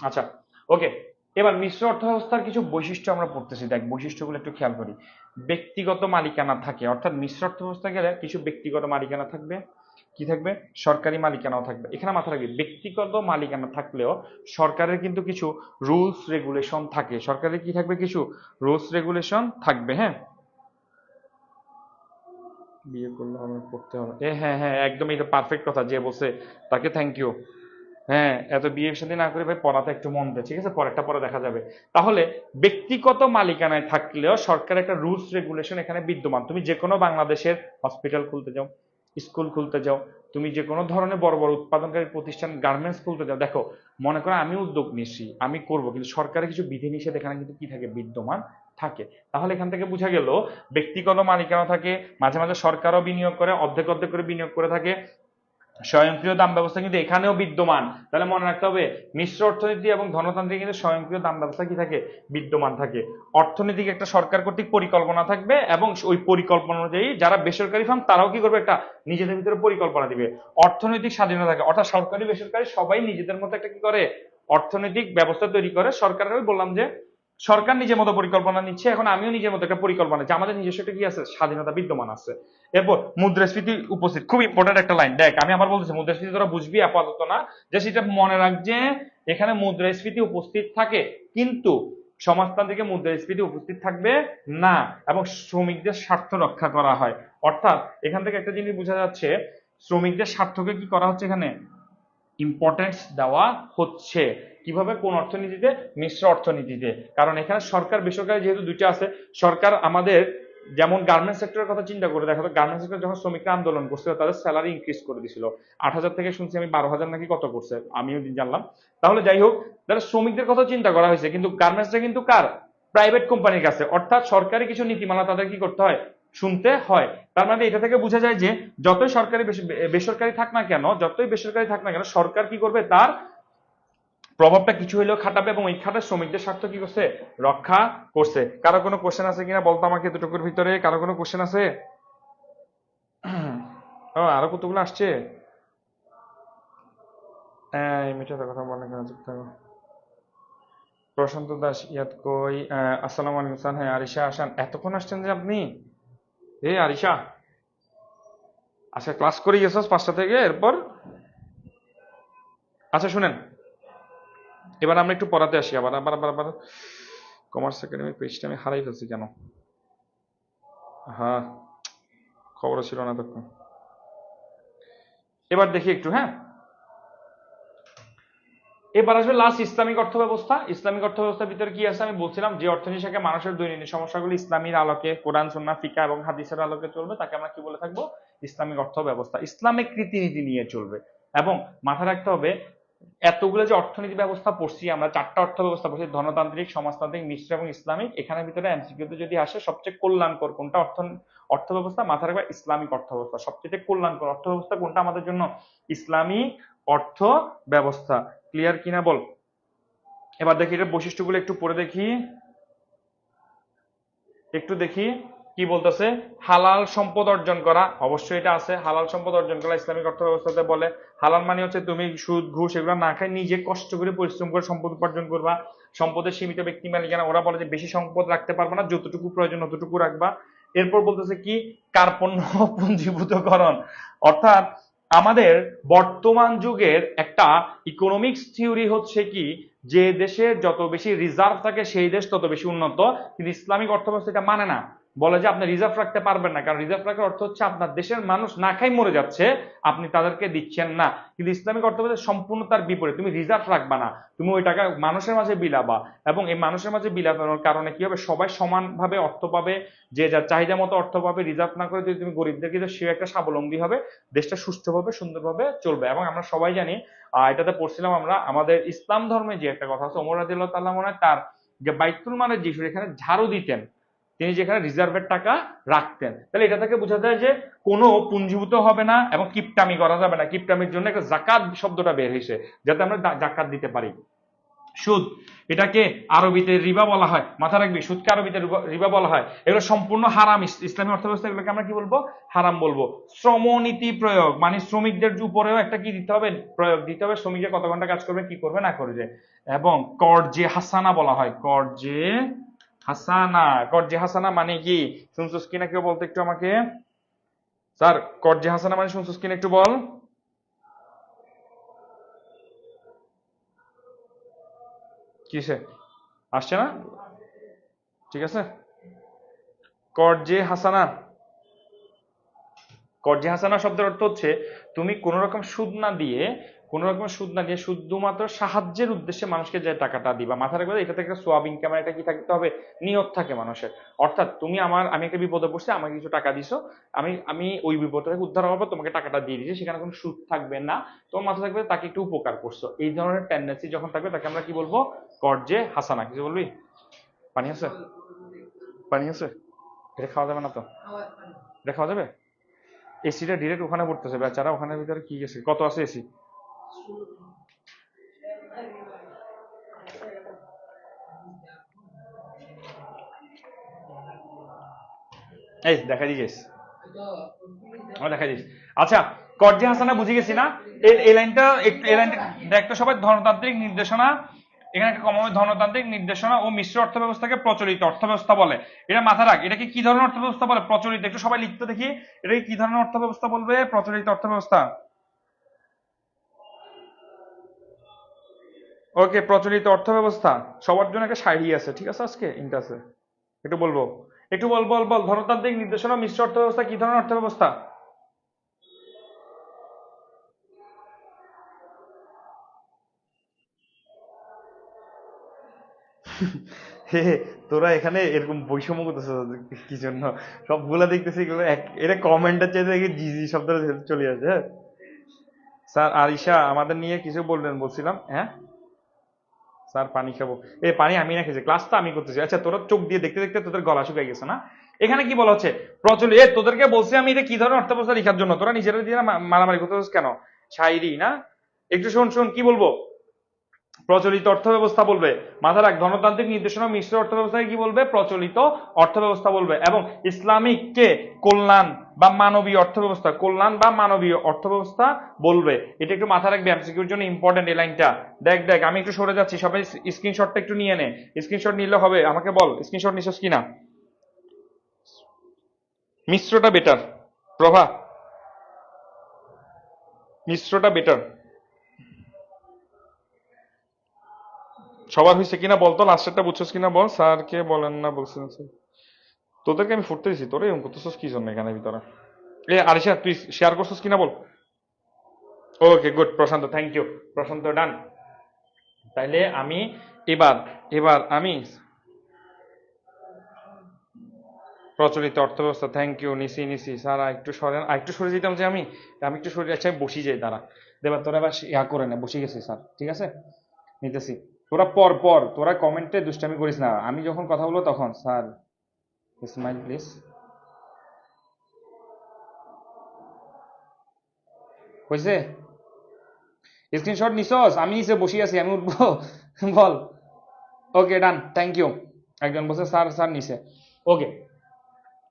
A: আচ্ছা, ওকে। এবার মিশ্র অর্থ ব্যবস্থার কিছু বৈশিষ্ট্য আমরা পড়তেছি, দেখ বৈশিষ্ট্যগুলো একটু খেয়াল করি। ব্যক্তিগত মালিকানা থাকে, অর্থাৎ মিশ্র অর্থ ব্যবস্থা গেলে কিছু ব্যক্তিগত মালিকানা থাকবে, কি থাকবে, সরকারি মালিকানাও থাকবে। এখানে মাথা রাখবে, ব্যক্তিগত মালিকানা থাকলেও সরকারের কিন্তু কিছু রুলস রেগুলেশন থাকে, সরকারের কি থাকবে, কিছু রুলস রেগুলেশন থাকবে। হ্যাঁ, বিয়ে করলে আমার পড়তে হবে, হ্যাঁ হ্যাঁ একদম, এটা পারফেক্ট কথা, যে বলছে তাকে থ্যাংক ইউ। হ্যাঁ, এত বিয়ের সাথে না করে ভাই পড়াতে একটু মন দে, ঠিক আছে, পরেরটা পরে দেখা যাবে। তাহলে ব্যক্তিগত মালিকানায় থাকলেও সরকারের একটা রুলস রেগুলেশন এখানে বিদ্যমান। তুমি যে কোনো বাংলাদেশের হসপিটাল খুলতে যাও, স্কুল খুলতে যাও, তুমি যে কোনো ধরনের বড় বড় উৎপাদনকারী প্রতিষ্ঠান, গার্মেন্টস খুলতে যাও, দেখো মনে করো আমি উদ্যোগ নিচ্ছি, আমি করব, কিন্তু সরকারের কিছু বিধিনিষেধ এখানে কিন্তু কি থাকে, বিদ্যমান থাকে। তাহলে এখান থেকে বোঝা গেল ব্যক্তিগত মালিকানা থাকে, মাঝে মাঝে সরকারও বিনিয়োগ করে, অর্ধেক অর্ধেক করে বিনিয়োগ করে থাকে, স্বয়ংক্রিয় দাম ব্যবস্থা কিন্তু এখানেও বিদ্যমান। তাহলে মনে রাখতে হবে মিশ্র অর্থনীতি এবং ধনতান্ত্রিক কিন্তু স্বয়ংক্রিয় দাম ব্যবস্থা কি থাকে, বিদ্যমান থাকে। অর্থনৈতিক একটা সরকার কর্তৃক পরিকল্পনা থাকবে এবং ওই পরিকল্পনা অনুযায়ী যারা বেসরকারি ফার্ম তারাও কি করবে, একটা নিজেদের ভিতরে পরিকল্পনা দিবে। অর্থনৈতিক স্বাধীনতা থাকে, অর্থাৎ সরকারি বেসরকারি সবাই নিজেদের মতো একটা কি করে, অর্থনৈতিক ব্যবস্থা তৈরি করে। সরকারের বললাম যে সরকার নিজের মতো পরিকল্পনা নিচ্ছে, এখন আমিও নিজের মতো একটা পরিকল্পনা নিচ্ছি, আমাদের নিজস্ব একটা কি আছে, স্বাধীনতা বিদ্যমান আছে। এরপর মুদ্রাস্ফীতি উপস্থিত, খুব ইম্পর্টেন্ট একটা লাইন, দেখ আমি আবার বলতেছি মুদ্রাস্ফীতি তোরা বুঝবি আপাতত না, যে সেটা মনে রাখ যে এখানে মুদ্রাস্ফীতি উপস্থিত থাকে, কিন্তু সমাজতান্ত্রিকে মুদ্রাস্ফীতি উপস্থিত থাকবে না, এবং শ্রমিকদের স্বার্থ রক্ষা করা হয়। অর্থাৎ এখান থেকে একটা জিনিস বোঝা যাচ্ছে, শ্রমিকদের স্বার্থকে কি করা হচ্ছে এখানে, ইম্পর্টেন্স দেওয়া হচ্ছে। কিভাবে, কোন অর্থনীতিতে, মিশ্র অর্থনীতিতে। কারণ এখানে সরকার বেসরকারি যেহেতু দুইটা আছে, সরকার আমাদের যেমন গার্মেন্টস সেক্টরের কথা চিন্তা করে দেখো, গার্মেন্টস সেক্টর যখন শ্রমিকরা আন্দোলন করছিল তাদের স্যালারি ইনক্রিজ করে দিছিল, 8,000 থেকে শুনছি আমি 12,000 নাকি কত করছে, আমিও জানলাম। তাহলে যাই হোক, তাহলে শ্রমিকদের কথা চিন্তা করা হয়েছে, কিন্তু গার্মেন্টসটা কিন্তু কার, প্রাইভেট কোম্পানির কাছে, অর্থাৎ সরকারি কিছু নীতিমালা তাদের কি করতে হয়, শুনতে হয়। তার মানে এটা থেকে বোঝা যায় যে যতই সরকারি বেসরকারি থাক না কেন, যতই বেসরকারি থাক না কেন, সরকার কি করবে, তার প্রভাবটা কিছু হলেও খাটাবে, এবং ওই খাটা শ্রমিকদের স্বার্থ কি করছে, রক্ষা করছে। কারো কোনো কোশ্চেন আছে কিনা বলতো আমাকে দুটোকুর ভিতরে, কারো কোনো কোশ্চেন আছে? আরো কতগুলো আসছে, এই মিটার কথা বলে কেন, চুপ থাকো। প্রশান্ত দাস ইয়াদ কই, আসসালামু আলাইকুম স্যার, হ্যাঁ আরিশা আসান, এতক্ষণ আসছেন যে আপনি, আরিশা আচ্ছা ক্লাস করে গেছস 5টা থেকে, এরপর আচ্ছা শুনেন, এবার আমরা একটু পড়াতে আসি, আবার আবার আবার আবার কমার্স একাডেমি পেজটা আমি হারাই ফেলছি কেন, হ্যাঁ খবর ছিল না তখন। এবার দেখি একটু, হ্যাঁ এবার আসবে লাস্ট ইসলামিক অর্থ ব্যবস্থা। ইসলামিক অর্থ ব্যবস্থার ভিতরে কি আছে আমি বলছিলাম, যে অর্থনীতি শাখায় মানুষের দৈনন্দিন সমস্যাগুলো ইসলামীর আলোকে, কোরআন সুন্নাহ ফিকহ এবং হাদিসের আলোকে চলবে, তাকে আমরা কি বলে থাকবো, ইসলামিক অর্থ ব্যবস্থা। ইসলামিক রীতিনীতি নিয়ে চলবে। এবং মাথায় রাখতে হবে এতগুলো যে অর্থনীতি ব্যবস্থা পড়ছি আমরা, 4টা অর্থ ব্যবস্থা পড়ছি, ধনতান্ত্রিক, সমাজতান্ত্রিক, মিশ্র এবং ইসলামিক। এখানের ভিতরে এমসিকিউতে যদি আসে সবচেয়ে কল্যাণকর কোনটা অর্থ ব্যবস্থা, মাথায় রাখবে ইসলামিক অর্থ ব্যবস্থা। সবচেয়ে কল্যাণকর অর্থ ব্যবস্থা কোনটা আমাদের জন্য, ইসলামিক অর্থ ব্যবস্থা। ক্লিয়ার কিনা বল? এবার দেখি এর বৈশিষ্ট্যগুলো একটু পড়ে দেখি, একটু দেখি কি বলতেছে। হালাল সম্পদ অর্জন করা, অবশ্যই এটা আছে, হালাল সম্পদ অর্জন করা ইসলামিক অর্থ ব্যবস্থাতে বলে। হালাল মানে হচ্ছে তুমি সুদ ঘুষ এগুলো না খাই, নিজে কষ্ট করে পরিশ্রম করে সম্পদ উপার্জন করবা। সম্পদের সীমিত ব্যক্তি মালিকানা, ওরা বলে যে বেশি সম্পদ রাখতে পারবে না, যতটুকু প্রয়োজন ততটুকু রাখবা। এরপর বলতেছে কি কার্পণ্য পুঞ্জীভূতকরণ, অর্থাৎ আমাদের বর্তমান যুগের একটা ইকোনমিক্স থিওরি হচ্ছে কি যে দেশের যত বেশি রিজার্ভ থাকে সেই দেশ তত বেশি উন্নত, কিন্তু ইসলামিক অর্থব্যবস্থা এটা মানে না, বলে যে আপনি রিজার্ভ রাখতে পারবেন না, কারণ রিজার্ভ রাখার অর্থ হচ্ছে আপনার দেশের মানুষ না খাই মরে যাচ্ছে, আপনি তাদেরকে দিচ্ছেন না। কিন্তু ইসলামিক অর্থব্যবস্থা সম্পূর্ণ তার বিপরীত, তুমি রিজার্ভ রাখবা না, তুমি ওই টাকা মানুষের মাঝে বিলাবা, এবং এই মানুষের মাঝে বিলানোর কারণে কি হবে, সবাই সমানভাবে অর্থ পাবে, যে যার চাহিদা মতো অর্থ পাবে। রিজার্ভ না করে যদি তুমি গরিবদেরকে দিও, সে একটা স্বাবলম্বী হবে, দেশটা সুষ্ঠুভাবে সুন্দরভাবে চলবে। এবং আমরা সবাই জানি, এটাতে পড়ছিলাম আমরা, আমাদের ইসলাম ধর্মে যে একটা কথা আছে, ওমর রাদিয়াল্লাহু তাআলা মনে হয় তার যে বাইতুল মালের যে এখানে ঝাড়ু দিতেন, তিনি যেখানে রিজার্ভের টাকা রাখতেন, তাহলে এটা থেকে বোঝা যায় যে কোনো পুঞ্জীভূত হবে না এবং কিপটামি করা যাবে না। কিপটামির জন্য একটা জাকাত শব্দটা বের হয়েছে, যাতে আমরা জাকাত দিতে পারি। সুদ, এটাকে আরবিতে রিবা বলা হয়, মাথা রাখবি, সুদকে আরবিতে রিবা বলা হয়। এগুলো সম্পূর্ণ হারাম, ইসলামী অর্থব্যবস্থা এগুলোকে আমরা কি বলবো, হারাম বলবো। শ্রমনীতি প্রয়োগ, মানে শ্রমিকদের উপরেও একটা কি দিতে হবে, প্রয়োগ দিতে হবে, শ্রমিকরা কত ঘন্টা কাজ করবে, কি করবে না করবে। এবং কর্জে হাসানা বলা হয়, কর্জে হাসানা। কর্জে হাসানা মানে কি শুনছস কিনা কেউ বলতে একটু আমাকে, স্যার কর্জে হাসানা মানে শুনছস কিনা একটু বল। কিসে আসছে না, ঠিক আছে। কর্জে হাসানা, কর্জে হাসানা শব্দের অর্থ হচ্ছে তুমি কোন রকম সুদ না দিয়ে, কোন রকম সুদ না দিয়ে শুধুমাত্র সাহায্যের উদ্দেশ্যে মানুষকে যে টাকাটা দিবা, মাথা রাখবে এটা থেকে একটা সোয়াব ইনকাম, এটা কি থাকতে হবে, নিয়ত থাকে মানুষের। অর্থাৎ তুমি আমি একটা বিপদে পড়ছি, আমাকে কিছু টাকা দিছো, আমি আমি ওই বিপদ থেকে উদ্ধার হওয়ার পর তোমাকে টাকাটা দিয়ে দিচ্ছি, সেখানে কোনো সুদ থাকবে না, তোমার মাথা থাকবে তাকে একটু উপকার করছো, এই ধরনের টেন্ডেন্সি যখন থাকবে তাকে আমরা কি বলবো, কর্জে হাসানা। কিছু বলবি? পানি আছে, পানি আছে, এটা খাওয়া যাবে না তো, এটা খাওয়া যাবে? এসিটা ডিরেক্ট ওখানে পড়তেছে, বেচারা ওখানের ভিতরে কি গেছে, কত আছে এসি? এই দেখা দিয়েছিস, দেখা দিস। আচ্ছা, কর্জে হাসানা বুঝে গেছি না, এই লাইনটা একটু, এই লাইনটা দেখতে সবাই, ধনতান্ত্রিক নির্দেশনা, এখানে একটা কম হবে, ধনতান্ত্রিক নির্দেশনা ও মিশ্র অর্থব্যবস্থাকে প্রচলিত অর্থব্যবস্থা বলে। এটা মাথা রাখ, এটাকে কি ধরনের অর্থব্যবস্থা বলে, প্রচলিত। একটু সবাই লিখতে দেখি, এটাকে কি ধরনের অর্থব্যবস্থা বলবে, প্রচলিত অর্থব্যবস্থা। ওকে, প্রচলিত অর্থব্যবস্থা। সবার জন্য একটা শায়রি আছে, ঠিক আছে, আজকে ইন্ট আছে, একটু বলবো, একটু বল বল বল, ধনতান্ত্রিক নির্দেশনা মিশ্র অর্থব্যবস্থা কি ধরনের অর্থব্যবস্থা? হে, তোরা এখানে এরকম বৈষম্য করতেছিস কি জন্য? সবগুলা দেখতেছি এগুলো এটা কমেন্টের চাইতে দেখি জি জি শব্দটা চলে আসে। হ্যাঁ স্যার, আরিশা আমাদের নিয়ে কিছু বললেন বলছিলাম, হ্যাঁ স্যার পানি খাবো, পানি আমি না খেয়েছি, ক্লাস তো আমি করতেছি। আচ্ছা, তোরা চোখ দিয়ে দেখতে দেখতে তোদের গলা শুকিয়ে গেছে না? এখানে কি বলা হচ্ছে, প্রচলিত, তোদেরকে বলছি আমি এটা কি ধরনের অর্থব্যবস্থা লেখার জন্য, তোরা নিজেরা দিয়ে মারামারি করতেছিস কেন? শায়রি না, একটু শোন শোন কি বলবো, প্রচলিত অর্থব্যবস্থা বলবে, মাথা রাখ, ধনতান্ত্রিক নির্দেশনা মিশ্র অর্থব্যবস্থাকে কি বলবে, প্রচলিত অর্থব্যবস্থা বলবে। এবং ইসলামিক কে কল্যাণ বা মানবীয় অর্থব্যবস্থা, কল্যাণ বা মানবীয় অর্থব্যবস্থা বলবে। এটা একটু মাথা রাখবে, এমসিকিউর জন্য ইম্পর্টেন্ট এই লাইনটা। দেখ দেখ, আমি একটু সরে যাচ্ছি, সবাই স্ক্রিনশটটা একটু নিয়ে নে, স্ক্রিনশট নিলে হবে, আমাকে বল স্ক্রিনশট নিছস কিনা। মিশ্রটা বেটার, প্রভা, মিশ্রটা বেটার। সবার হয়েছে কিনা বলতো, লাস্টেরটা বুঝছস কিনা বল, স্যারকে বলেন না বলছেন স্যার। তোদেরকে আমি ফুটতে দিছি, তোরা এরকম করতেছস কি জন্য এখানে ভিতরে? আরিশা তুই শেয়ার করছিস কিনা বল। Okay good, Prashant thank you, Prashant done. তাইলে আমি এবার এবার আমি প্রচলিত অর্থব্যবস্থা, থ্যাংক ইউ, নিছি নিছি স্যার, একটু সরেন, একটু সরে যেতাম যে আমি আমি একটু সরে, আচ্ছা আমি বসি যাই, দাঁড়া দেবার, তোরা এবার ইয়া করে নে, বসে গেছি স্যার, ঠিক আছে নিতেছি। তোরা পর পর, তোরা কমেন্টে দুষ্টামি করিস না, আমি যখন কথা বলবো তখন স্যার স্মাইল প্লিজ। হয়েছে? স্ক্রিনশট নিছস? আমি নিচে বসে আছি, আমি উঠবো বল। ওকে ডান, থ্যাংক ইউ। একজন বলছে স্যার, স্যার নিচে। ওকে,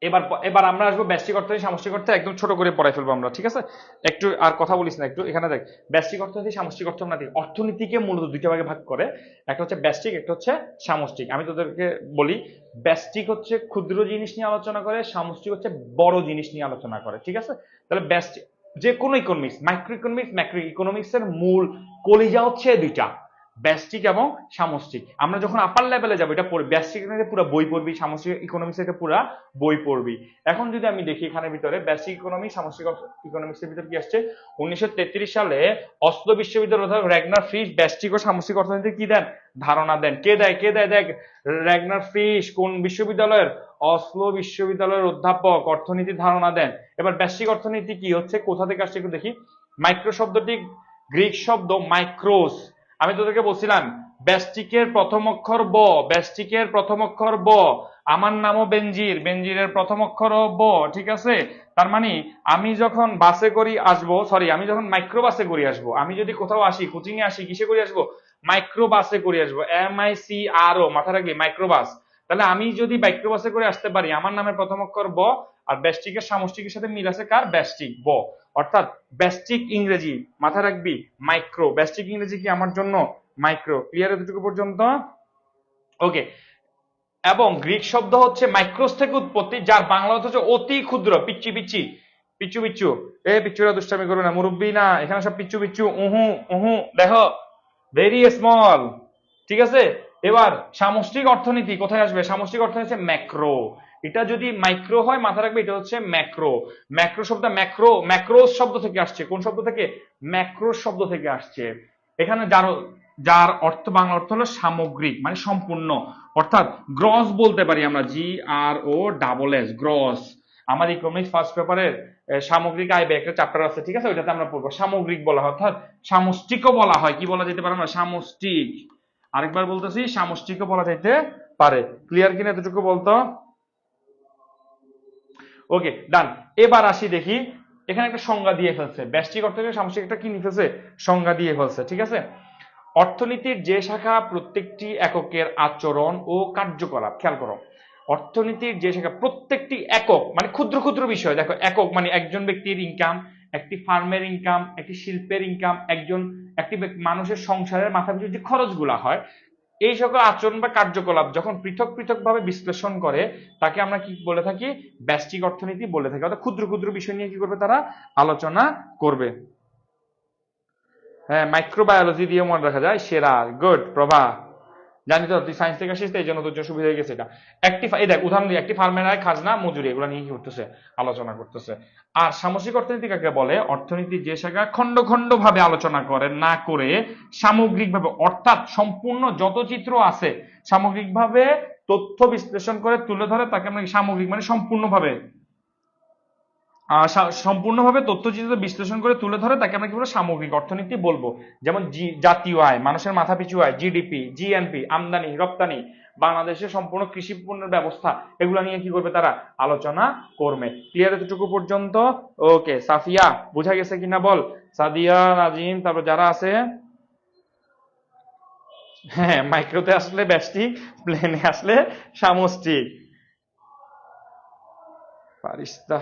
A: এবার এবার আমরা আসবো ব্যষ্টিক অর্থনীতি সামষ্টিক অর্থ, একদম ছোট করে পড়াই ফেলবো আমরা, ঠিক আছে? একটু আর কথা বলিস না, একটু এখানে দেখ। ব্যষ্টিক অর্থনীতি সামষ্টিক অর্থনীতি, অর্থনীতিকে মূলত দুইটা ভাগে ভাগ করে, একটা হচ্ছে ব্যষ্টিক, একটা হচ্ছে সামষ্টিক। আমি তোদেরকে বলি, ব্যষ্টিক হচ্ছে ক্ষুদ্র জিনিস নিয়ে আলোচনা করে, সামষ্টিক হচ্ছে বড় জিনিস নিয়ে আলোচনা করে, ঠিক আছে? তাহলে ব্যষ্টিক যে কোনো economics, micro economics, macro economics এর মূল কলিজা হচ্ছে দুইটা, ব্যষ্টিক এবং সামষ্টিক। আমরা যখন আপার লেভেলে যাবো এটা পড়ি, ব্যষ্টিক পুরো বই পড়বি, সামষ্টিক ইকোনমিক্স এর পুরো বই পড়বি। এখন যদি আমি দেখি এখানে ভিতরে ব্যষ্টিক ইকোনমি সামষ্টিক ইকোনমিক্স এর ভিতরে কি আসছে, 1933 সালে অসলো বিশ্ববিদ্যালয়ের অধ্যাপক র্যাগনার ফ্রিশ ব্যষ্টিক ও সামষ্টিক অর্থনীতি কি দেন, ধারণা দেন। কে দেয় দেখ, র্যাগনার ফ্রিশ। কোন বিশ্ববিদ্যালয়ের? অসলো বিশ্ববিদ্যালয়ের অধ্যাপক, অর্থনীতি ধারণা দেন। এবার ব্যষ্টিক অর্থনীতি কি হচ্ছে, কোথা থেকে আসছে একটু দেখি। মাইক্রো শব্দটি গ্রিক শব্দ মাইক্রোস। আমি তোদেরকে বলছিলাম ব্যষ্টিকের প্রথম অক্ষর ব, ব্যষ্টিকের প্রথম অক্ষর ব। আমার নামও বেনজির, বেনজিরের প্রথম অক্ষর ব, ঠিক আছে? তার মানে আমি যখন বাসে করি আসবো, সরি আমি যখন মাইক্রো বাসে করি আসবো, আমি যদি কোথাও আসি, কোচিং এ আসি, কিসে করে আসবো, মাইক্রো বাসে করে আসবো, MICRO, মাথা রাখবি, মাইক্রো বাস। তাহলে আমি যদি মাইক্রো বাসে করে আসতে পারি, আমার নামের প্রথম অক্ষর ব, আর ব্যষ্টিকের সামষ্টিকের সাথে মিল আছে কার, ব্যষ্টিক, ব। অর্থাৎ ব্যষ্টিক ইংরেজি মাথা রাখবি মাইক্রো, ব্যষ্টিক ইংরেজি কি আমার জন্য মাইক্রো। ক্লিয়ার এতটুকু পর্যন্ত? ওকে। এবং গ্রিক শব্দ হচ্ছে মাইক্রোস থেকে উৎপত্তি, যার বাংলা অর্থ হচ্ছে অতি ক্ষুদ্র, পিচ্চি পিচ্চি, পিচ্চু পিচ্চু। এ পিচ্চুরা দুষ্টামি করো না, মুরব্বী না, এখানে সব পিচ্চু পিচ্চু, উহু উহু, দেখো ভেরি স্মল, ঠিক আছে? এবার সামষ্টিক অর্থনীতি কোথায় আসবে, সামষ্টিক অর্থনীতি হচ্ছে ম্যাক্রো। এটা যদি মাইক্রো হয় মাথা রাখবে এটা হচ্ছে ম্যাক্রো। ম্যাক্রো শব্দ ম্যাক্রো, ম্যাক্রোস শব্দ থেকে আসছে, কোন শব্দ থেকে, ম্যাক্রোস শব্দ থেকে আসছে। এখানে যার যার অর্থ, বাংলা অর্থ হলো সামগ্রিক, মানে সম্পূর্ণ। অর্থাৎ গ্রস বলতে পারি আমরা, GROSS, গ্রস। আমার ইকোনমিক্স ফার্স্ট পেপারের সামগ্রিক আয় ব্যয় একটা চ্যাপ্টার আছে, ঠিক আছে? ওইটাতে আমরা পড়বো সামগ্রিক বলা হয়, অর্থাৎ সামষ্টিকও বলা হয়, কি বলা যেতে পারে না, সামষ্টিক। আরেকবার বলতেছি, সামষ্টিকও বলা যেতে পারে। ক্লিয়ার কিনা এতটুকু বলতো? ওকে, ডান। এবার আসি দেখি, এখানে একটা সংজ্ঞা দিয়ে ফেলছে, ব্যষ্টিক অর্থনীতি সামষ্টিক একটা কি নিয়ে ফেলছে, সংজ্ঞা দিয়ে ফেলছে, ঠিক আছে? অর্থনীতির যে শাখা প্রত্যেকটি এককের আচরণ ও কার্যকলাপ, খেয়াল করো, অর্থনীতির যে শাখা প্রত্যেকটি একক মানে ক্ষুদ্র ক্ষুদ্র বিষয়, দেখো একক মানে একজন ব্যক্তির ইনকাম, একটি ফার্মের ইনকাম, একটি শিল্পের ইনকাম, একটি মানুষের সংসারের মাথা পিছু যে খরচগুলা হয়, এই সকল আচরণ বা কার্যকলাপ যখন পৃথক পৃথক ভাবে বিশ্লেষণ করে, তাকে আমরা কি বলে থাকি, ব্যষ্টিক অর্থনীতি বলে থাকি। অর্থাৎ ক্ষুদ্র ক্ষুদ্র বিষয় নিয়ে কি করবে, তারা আলোচনা করবে। হ্যাঁ, মাইক্রোবায়োলজি দিয়ে মনে রাখা যায় সেরা। গুড প্রভা, জানি তো তুই সায়েন্স থেকে আসিস, এই জন্য তোর জন্য সুবিধা হয়ে গেছে এটা। এই দেখ উদাহরণ দিই, একটি ফার্মের আয়, খাজনা, মজুরি, এগুলো নিয়ে কি করতেছে, আলোচনা করতেছে। আর সামষ্টিক অর্থনীতি কাকে বলে, অর্থনীতি যে শাখা খন্ড খন্ড ভাবে আলোচনা করে, না করে সামগ্রিক ভাবে, অর্থাৎ সম্পূর্ণ যত চিত্র আছে সামগ্রিক ভাবে তথ্য বিশ্লেষণ করে তুলে ধরে, তাকে আমরা সামগ্রিক মানে সম্পূর্ণভাবে সম্পূর্ণভাবে তথ্যচিত্র বিশ্লেষণ করে তুলে ধরে, তাকে আমরা কি বলবো, সামগ্রিক অর্থনীতি বলবো। যেমন জাতীয় আয়, মানুষের মাথা পিছু আয়, GDP, GNP, আমদানি রপ্তানি, বাংলাদেশের সম্পূর্ণ কৃষি পণ্যের ব্যবস্থা, এগুলো নিয়ে কি করবে, তারা আলোচনা করবে। ক্লিয়ার এতটুকু পর্যন্ত? ওকে, সাফিয়া বুঝা গেছে কিনা বল, সাদিয়া, নাজিম, তারপর যারা আছে। হ্যাঁ, মাইক্রোতে আসলে ব্যষ্টিক, প্লেনে আসলে সামষ্টিক। ফারিস্তা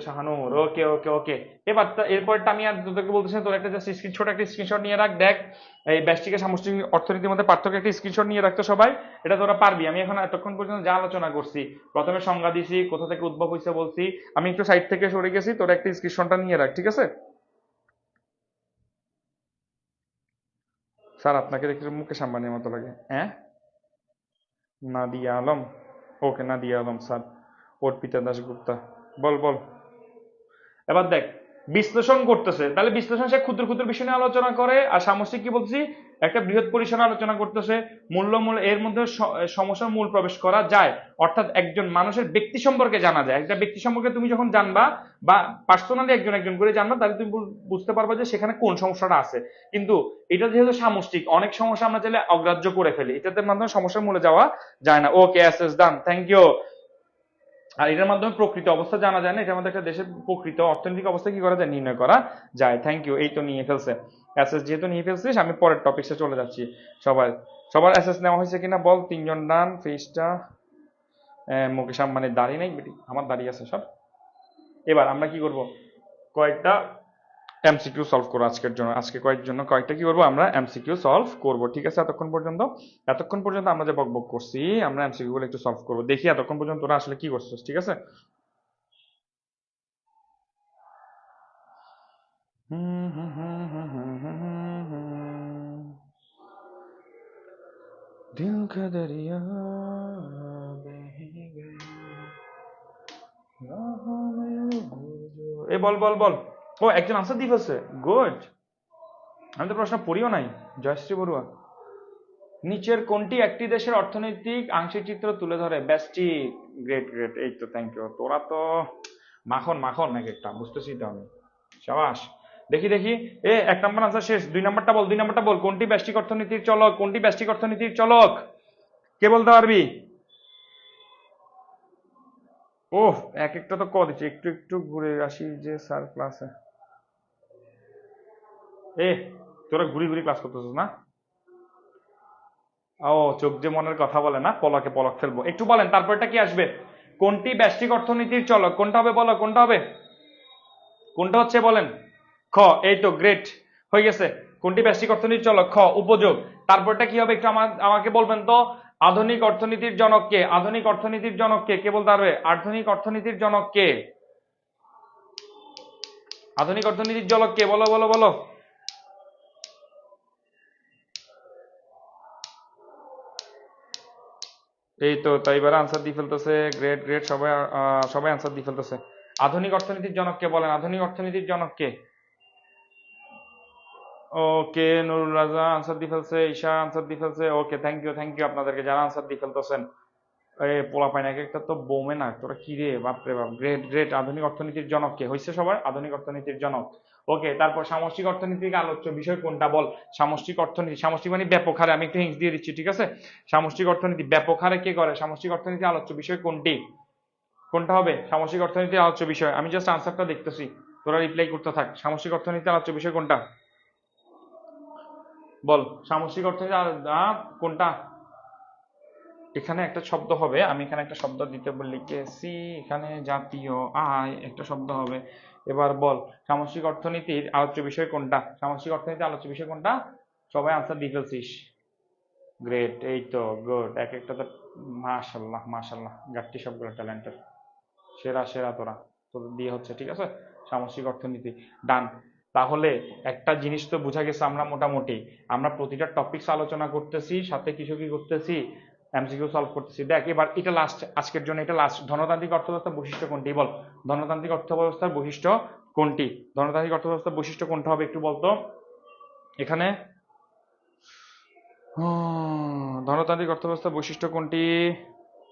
A: শাহানুর, ওকে ওকে ওকে। এরপরটা আমি আর তোদেরকে বলতেছি না, তোর একটা জাস্ট ছোট একটা স্ক্রিনশট নিয়ে রাখ, দেখ এই ব্যষ্টিক সামষ্টিক অর্থনীতির মধ্যে পার্থক্য, একটা স্ক্রিনশট নিয়ে রাখতো সবাই, এটা তোরা পারবি। আমি এখন এতক্ষণ পর্যন্ত যা আলোচনা করছি, প্রথমে সংজ্ঞা দিছি, কোথা থেকে উদ্ভব হয়েছে বলছি, আমি একটু সাইড থেকে সরে গেছি, তোরা একটা স্ক্রিনশটটা নিয়ে রাখ, ঠিক আছে? স্যার আপনাকে দেখে মুকেশ আম্বানির মতো লাগে। হ্যাঁ, নাদিয়া আলম, ওকে নাদিয়া আলম স্যার, অর্পিতা দাশগুপ্তা, বল বল। এবার দেখ, বিশ্লেষণ করতেছে, তাহলে বিশ্লেষণ সে ক্ষুদ্র ক্ষুদ্র বিষয় নিয়ে আলোচনা করে। আর সামষ্টিক কি বলছি, একটা বৃহৎ পরিসরে আলোচনা করতেছে, মূল্য এর মধ্যে সমস্যার মূল প্রবেশ করা যায়, অর্থাৎ একজন মানুষের ব্যক্তি সম্পর্কে জানা যায়। একটা ব্যক্তি সম্পর্কে তুমি যখন জানবা, বা পার্সোনালি একজন একজন করে জানবা, তাহলে তুমি বুঝতে পারবা যে সেখানে কোন সমস্যাটা আছে। কিন্তু এটা যেহেতু সামষ্টিক, অনেক সমস্যা আমরা চাইলে অগ্রাহ্য করে ফেলি, এটাতে মাধ্যমে সমস্যার মূলে যাওয়া যায় না। ওকে, এস ডান, থ্যাংক ইউ। আর এটার মাধ্যমে প্রকৃত অবস্থা জানা যায় না, এটার মধ্যে একটা দেশের প্রকৃত অর্থনৈতিক অবস্থা কি করা যায়, নির্ণয় করা যায়। Thank you. এই তো নিয়ে ফেলছে অ্যাসেস, যেহেতু নিয়ে ফেলছিস আমি পরের টপিকসে চলে যাচ্ছি। সবার অ্যাসেস নেওয়া হয়েছে কিনা বল, তিনজন ডান, ফেসটা মুকেশ আম্বানির দাড়ি নাই বেটি, আমার দাড়ি আছে সব। এবার আমরা কি করব, কয়েকটা এমসিকিউ সলভ করবো আজকের জন্য, আজকে কয়েকটা কি করবো আমরা এমসিকিউ সলভ করব, ঠিক আছে? এতক্ষণ পর্যন্ত আমরা যে বকবক করছি, আমরা এমসিকিউ গুলো একটু সলভ করবো, দেখি এতক্ষণ পর্যন্ত তোরা আসলে কি করছিস, ঠিক আছে? দিল কা দরিয়া বহে গয়া। এ বল বল বল। ও একজন আনসার দিয়ে ফেলছে, গুড। আমি তো প্রশ্ন পড়িও নাই। জয়শ্রী বড়ুয়া, নিচের কোনটি একটি দেশের অর্থনৈতিক আংশিক চিত্র তুলে ধরে? বেস্টি, গ্রেট গ্রেট, এই তো থ্যাংক ইউ। তোরা তো মাখন মাখন এক একটা, বুঝতেছি তো আমি। সাবাস। দেখি দেখি, এ 1 নম্বর আনসার শেষ, 2 নম্বরটা বল। কোনটি ব্যষ্টিক অর্থনীতির চলক? কোনটি ব্যষ্টিক অর্থনীতির চলক? কে বলতে পারবি? ওহ, এক একটা তো দিচ্ছে, একটু একটু ঘুরে আসি যে স্যার ক্লাসে। এ তোরা ঘুরি ঘুরি ক্লাস করতেছিস না? ও, চোখ যে মনের কথা বলে না, পলকে পলক ফেলবো। একটু বলেন তারপরটা কি আসবে? কোনটি ব্যষ্টিক অর্থনীতির চলক? কোনটা হবে বলো, কোনটা হবে? কোনটা হচ্ছে বলেন? খ, এই তো গ্রেট, হয়ে গেছে। কোনটি ব্যষ্টিক অর্থনীতির চলক? খ, উপযোগ। তারপরটা কি হবে একটু আমাকে বলবেন তো। আধুনিক অর্থনীতির জনক কে? আধুনিক অর্থনীতির জনক কে? কে বলতে পারবে? আধুনিক অর্থনীতির জনক কে? আধুনিক অর্থনীতির জনক কে? বলো বলো বলো। এই তো, তাই এবার আনসার দিয়ে ফেলতেছে, গ্রেট গ্রেট, সবাই সবাই আনসার দিয়ে ফেলতেছে। আধুনিক অর্থনীতির জনক কে বলেন? আধুনিক অর্থনীতির জনক কে? ওকে, নুরুল রাজা আনসার দিয়ে ফেলছে, ঈশা আনসার দিয়ে ফেলছে। ওকে, থ্যাংক ইউ আপনাদেরকে যারা আনসার দিয়ে ফেলতেছেন। এই পোলা পাইন এক একটা তো বৌমে না, তোরা কি রে, বাপরে বাপ, গ্রেট গ্রেট। আধুনিক অর্থনীতির জনক কে? হয়েছে সবার? আধুনিক অর্থনীতির জনক। ওকে, তারপর সামষ্টিক অর্থনীতির আলোচ্য বিষয় কোনটা বল? সামষ্টিক অর্থনীতি, সামষ্টিক মানে ব্যাপক হারে, আমি একটু হিংস দিয়ে দিচ্ছি, ঠিক আছে? সামষ্টিক অর্থনীতি ব্যাপক হারে কে করে? সামষ্টিক অর্থনীতি আলোচ্য বিষয় কোনটি? কোনটা হবে সামষ্টিক অর্থনীতির আলোচ্য বিষয়? আমি জাস্ট আনসারটা দেখতেছি, তোরা রিপ্লাই করতে থাক। সামষ্টিক অর্থনীতির আলোচ্য বিষয় কোনটা বল? সামষ্টিক অর্থনীতি কোনটা? এখানে একটা শব্দ হবে, আমি এখানে একটা শব্দ দিতে লিখেছি, এখানে জাতীয় আয় একটা শব্দ হবে। এবার বল, সামষ্টিক অর্থনীতির আলোচ্য বিষয় কোনটা? সামষ্টিক অর্থনীতির আলোচ্য বিষয় কোনটা? সবাই আনসার দিয়ে ফেলছিস, গ্রেট, এই তো গুড। এক একটা তো মাশাল্লাহ মাশাল্লাহ, গাট্টি সবগুলো ট্যালেন্টেড, সেরা সেরা তোরা, তোদের দিয়ে হচ্ছে, ঠিক আছে? সামষ্টিক অর্থনীতি ডান। তাহলে একটা জিনিস তো বোঝা গেছে, আমরা মোটামুটি আমরা প্রতিটা টপিকস আলোচনা করতেছি, সাথে কিছু কি করতেছি, এমসিকিউ সলভ করতেছি। দেখ এবার এটা লাস্ট, আজকের জন্য এটা লাস্ট। ধনতান্ত্রিক অর্থব্যবস্থার বৈশিষ্ট্য কোনটি বল? ধনতান্ত্রিক অর্থব্যবস্থার বৈশিষ্ট্য কোনটি? ধনতান্ত্রিক অর্থব্যবস্থার বৈশিষ্ট্য কোনটা হবে একটু বলতো এখানে। ধনতান্ত্রিক অর্থব্যবস্থার বৈশিষ্ট্য কোনটি?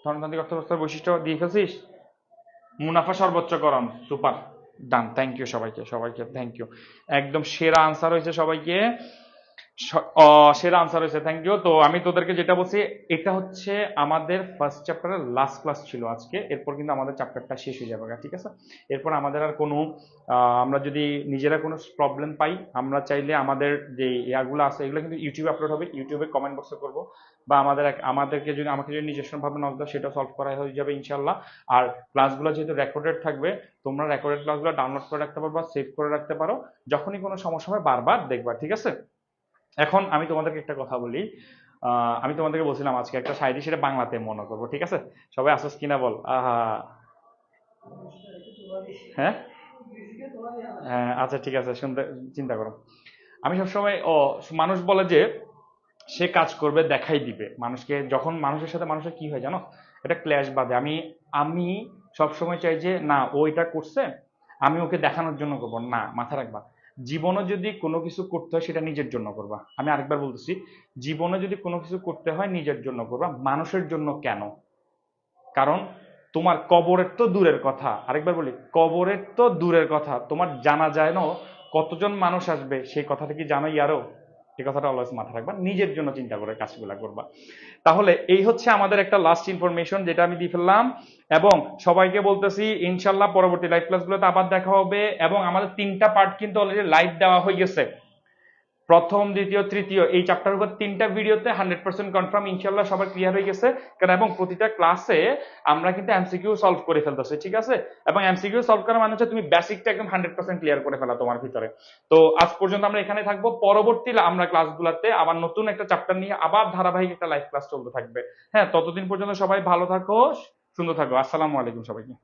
A: ধনতান্ত্রিক অর্থব্যবস্থার বৈশিষ্ট্য দিয়ে ফেলছিস? মুনাফা সর্বোচ্চকরণ, সুপার, ডান, থ্যাংক ইউ সবাইকে, সবাইকে থ্যাংক ইউ, একদম সেরা আনসার হয়েছে সবাইকে, সেরা আনসার হয়েছে, থ্যাংক ইউ। তো আমি তোদেরকে যেটা বলছি, এটা হচ্ছে আমাদের ফার্স্ট চ্যাপ্টারের লাস্ট ক্লাস ছিল আজকে, এরপর কিন্তু আমাদের চ্যাপ্টারটা শেষ হয়ে যাবে, ঠিক আছে? এরপর আমাদের আর কোনো আমরা যদি নিজেরা কোনো প্রবলেম পাই, আমরা চাইলে আমাদের যে ইয়াগুলো আছে এগুলো কিন্তু ইউটিউবে আপলোড হবে, ইউটিউবে কমেন্ট বক্সে করবো, বা আমাকে যদি নিজস্ব ভাবে নক দাও, সেটা সলভ করা হয়ে যাবে ইনশাল্লাহ। আর ক্লাসগুলো যেহেতু রেকর্ডেড থাকবে, তোমরা রেকর্ডেড ক্লাসগুলো ডাউনলোড করে রাখতে পারো বা সেভ করে রাখতে পারো, যখনই কোনো সমস্যা হয় বারবার দেখবা, ঠিক আছে? এখন আমি তোমাদেরকে একটা কথা বলি, আমি তোমাদেরকে বলছিলাম আজকে একটা শায়রি, সেটা বাংলাতে মনে করবো, ঠিক আছে? সবাই আসোস কিনা বল, আহা। হ্যাঁ হ্যাঁ, আচ্ছা ঠিক আছে, শুনতে চিন্তা করো। আমি সবসময় মানুষ বলে যে সে কাজ করবে দেখাই দিবে মানুষকে, যখন মানুষের সাথে মানুষের কি হয় জানো, এটা ক্ল্যাশ বাঁধে। আমি আমি সবসময় চাই যে না, ও এটা করছে, আমি ওকে দেখানোর জন্য করবো না। মাথা রাখবা, জীবনে যদি কোনো কিছু করতে হয় সেটা নিজের জন্য করবা। আমি আরেকবার বলতেছি, জীবনে যদি কোনো কিছু করতে হয় নিজের জন্য করবা, মানুষের জন্য কেন? কারণ তোমার কবরের তো দূরের কথা, আরেকবার বলি, কবরের তো দূরের কথা, তোমার জানা যায় না কতজন মানুষ আসবে, সেই কথাটা কি জানো? ইয়ারও এই কথাটা অলওয়েজ মাথা রাখবা, নিজের জন্য চিন্তা করে কাজগুলো করবা। তাহলে এই হচ্ছে আমাদের একটা লাস্ট ইনফরমেশন যেটা আমি দিয়ে ফেললাম, এবং সবাইকে বলতেছি ইনশাল্লাহ পরবর্তী লাইভ ক্লাসগুলোতে আবার দেখা হবে, এবং আমাদের 3টা পার্ট কিন্তু অলরেডি লাইভ দেওয়া হয়ে গেছে। প্রথম, দ্বিতীয়, তৃতীয় এই চ্যাপ্টার উপর 3টা ভিডিওতে 100% কনফার্ম ইনশাআল্লাহ সবার ক্লিয়ার হয়ে গেছে। কারণ এবং প্রতিটা ক্লাসে আমরা কিন্তু এমসিকিউ সলভ করে ফেলতেছি, ঠিক আছে? এবং এমসিকিউ সলভ করা মানে হচ্ছে তুমি বেসিকটা একদম 100% ক্লিয়ার করে ফেলা তোমার ভিতরে। তো আজ পর্যন্ত আমরা এখানে থাকবো, পরবর্তী আমরা ক্লাসগুলোতে আবার নতুন একটা চ্যাপ্টার নিয়ে আবার ধারাবাহিক একটা লাইভ ক্লাস চলতে থাকবে। হ্যাঁ, ততদিন পর্যন্ত সবাই ভালো থাকো, সুন্দর থাকো। আসসালামু আলাইকুম সবাইকে।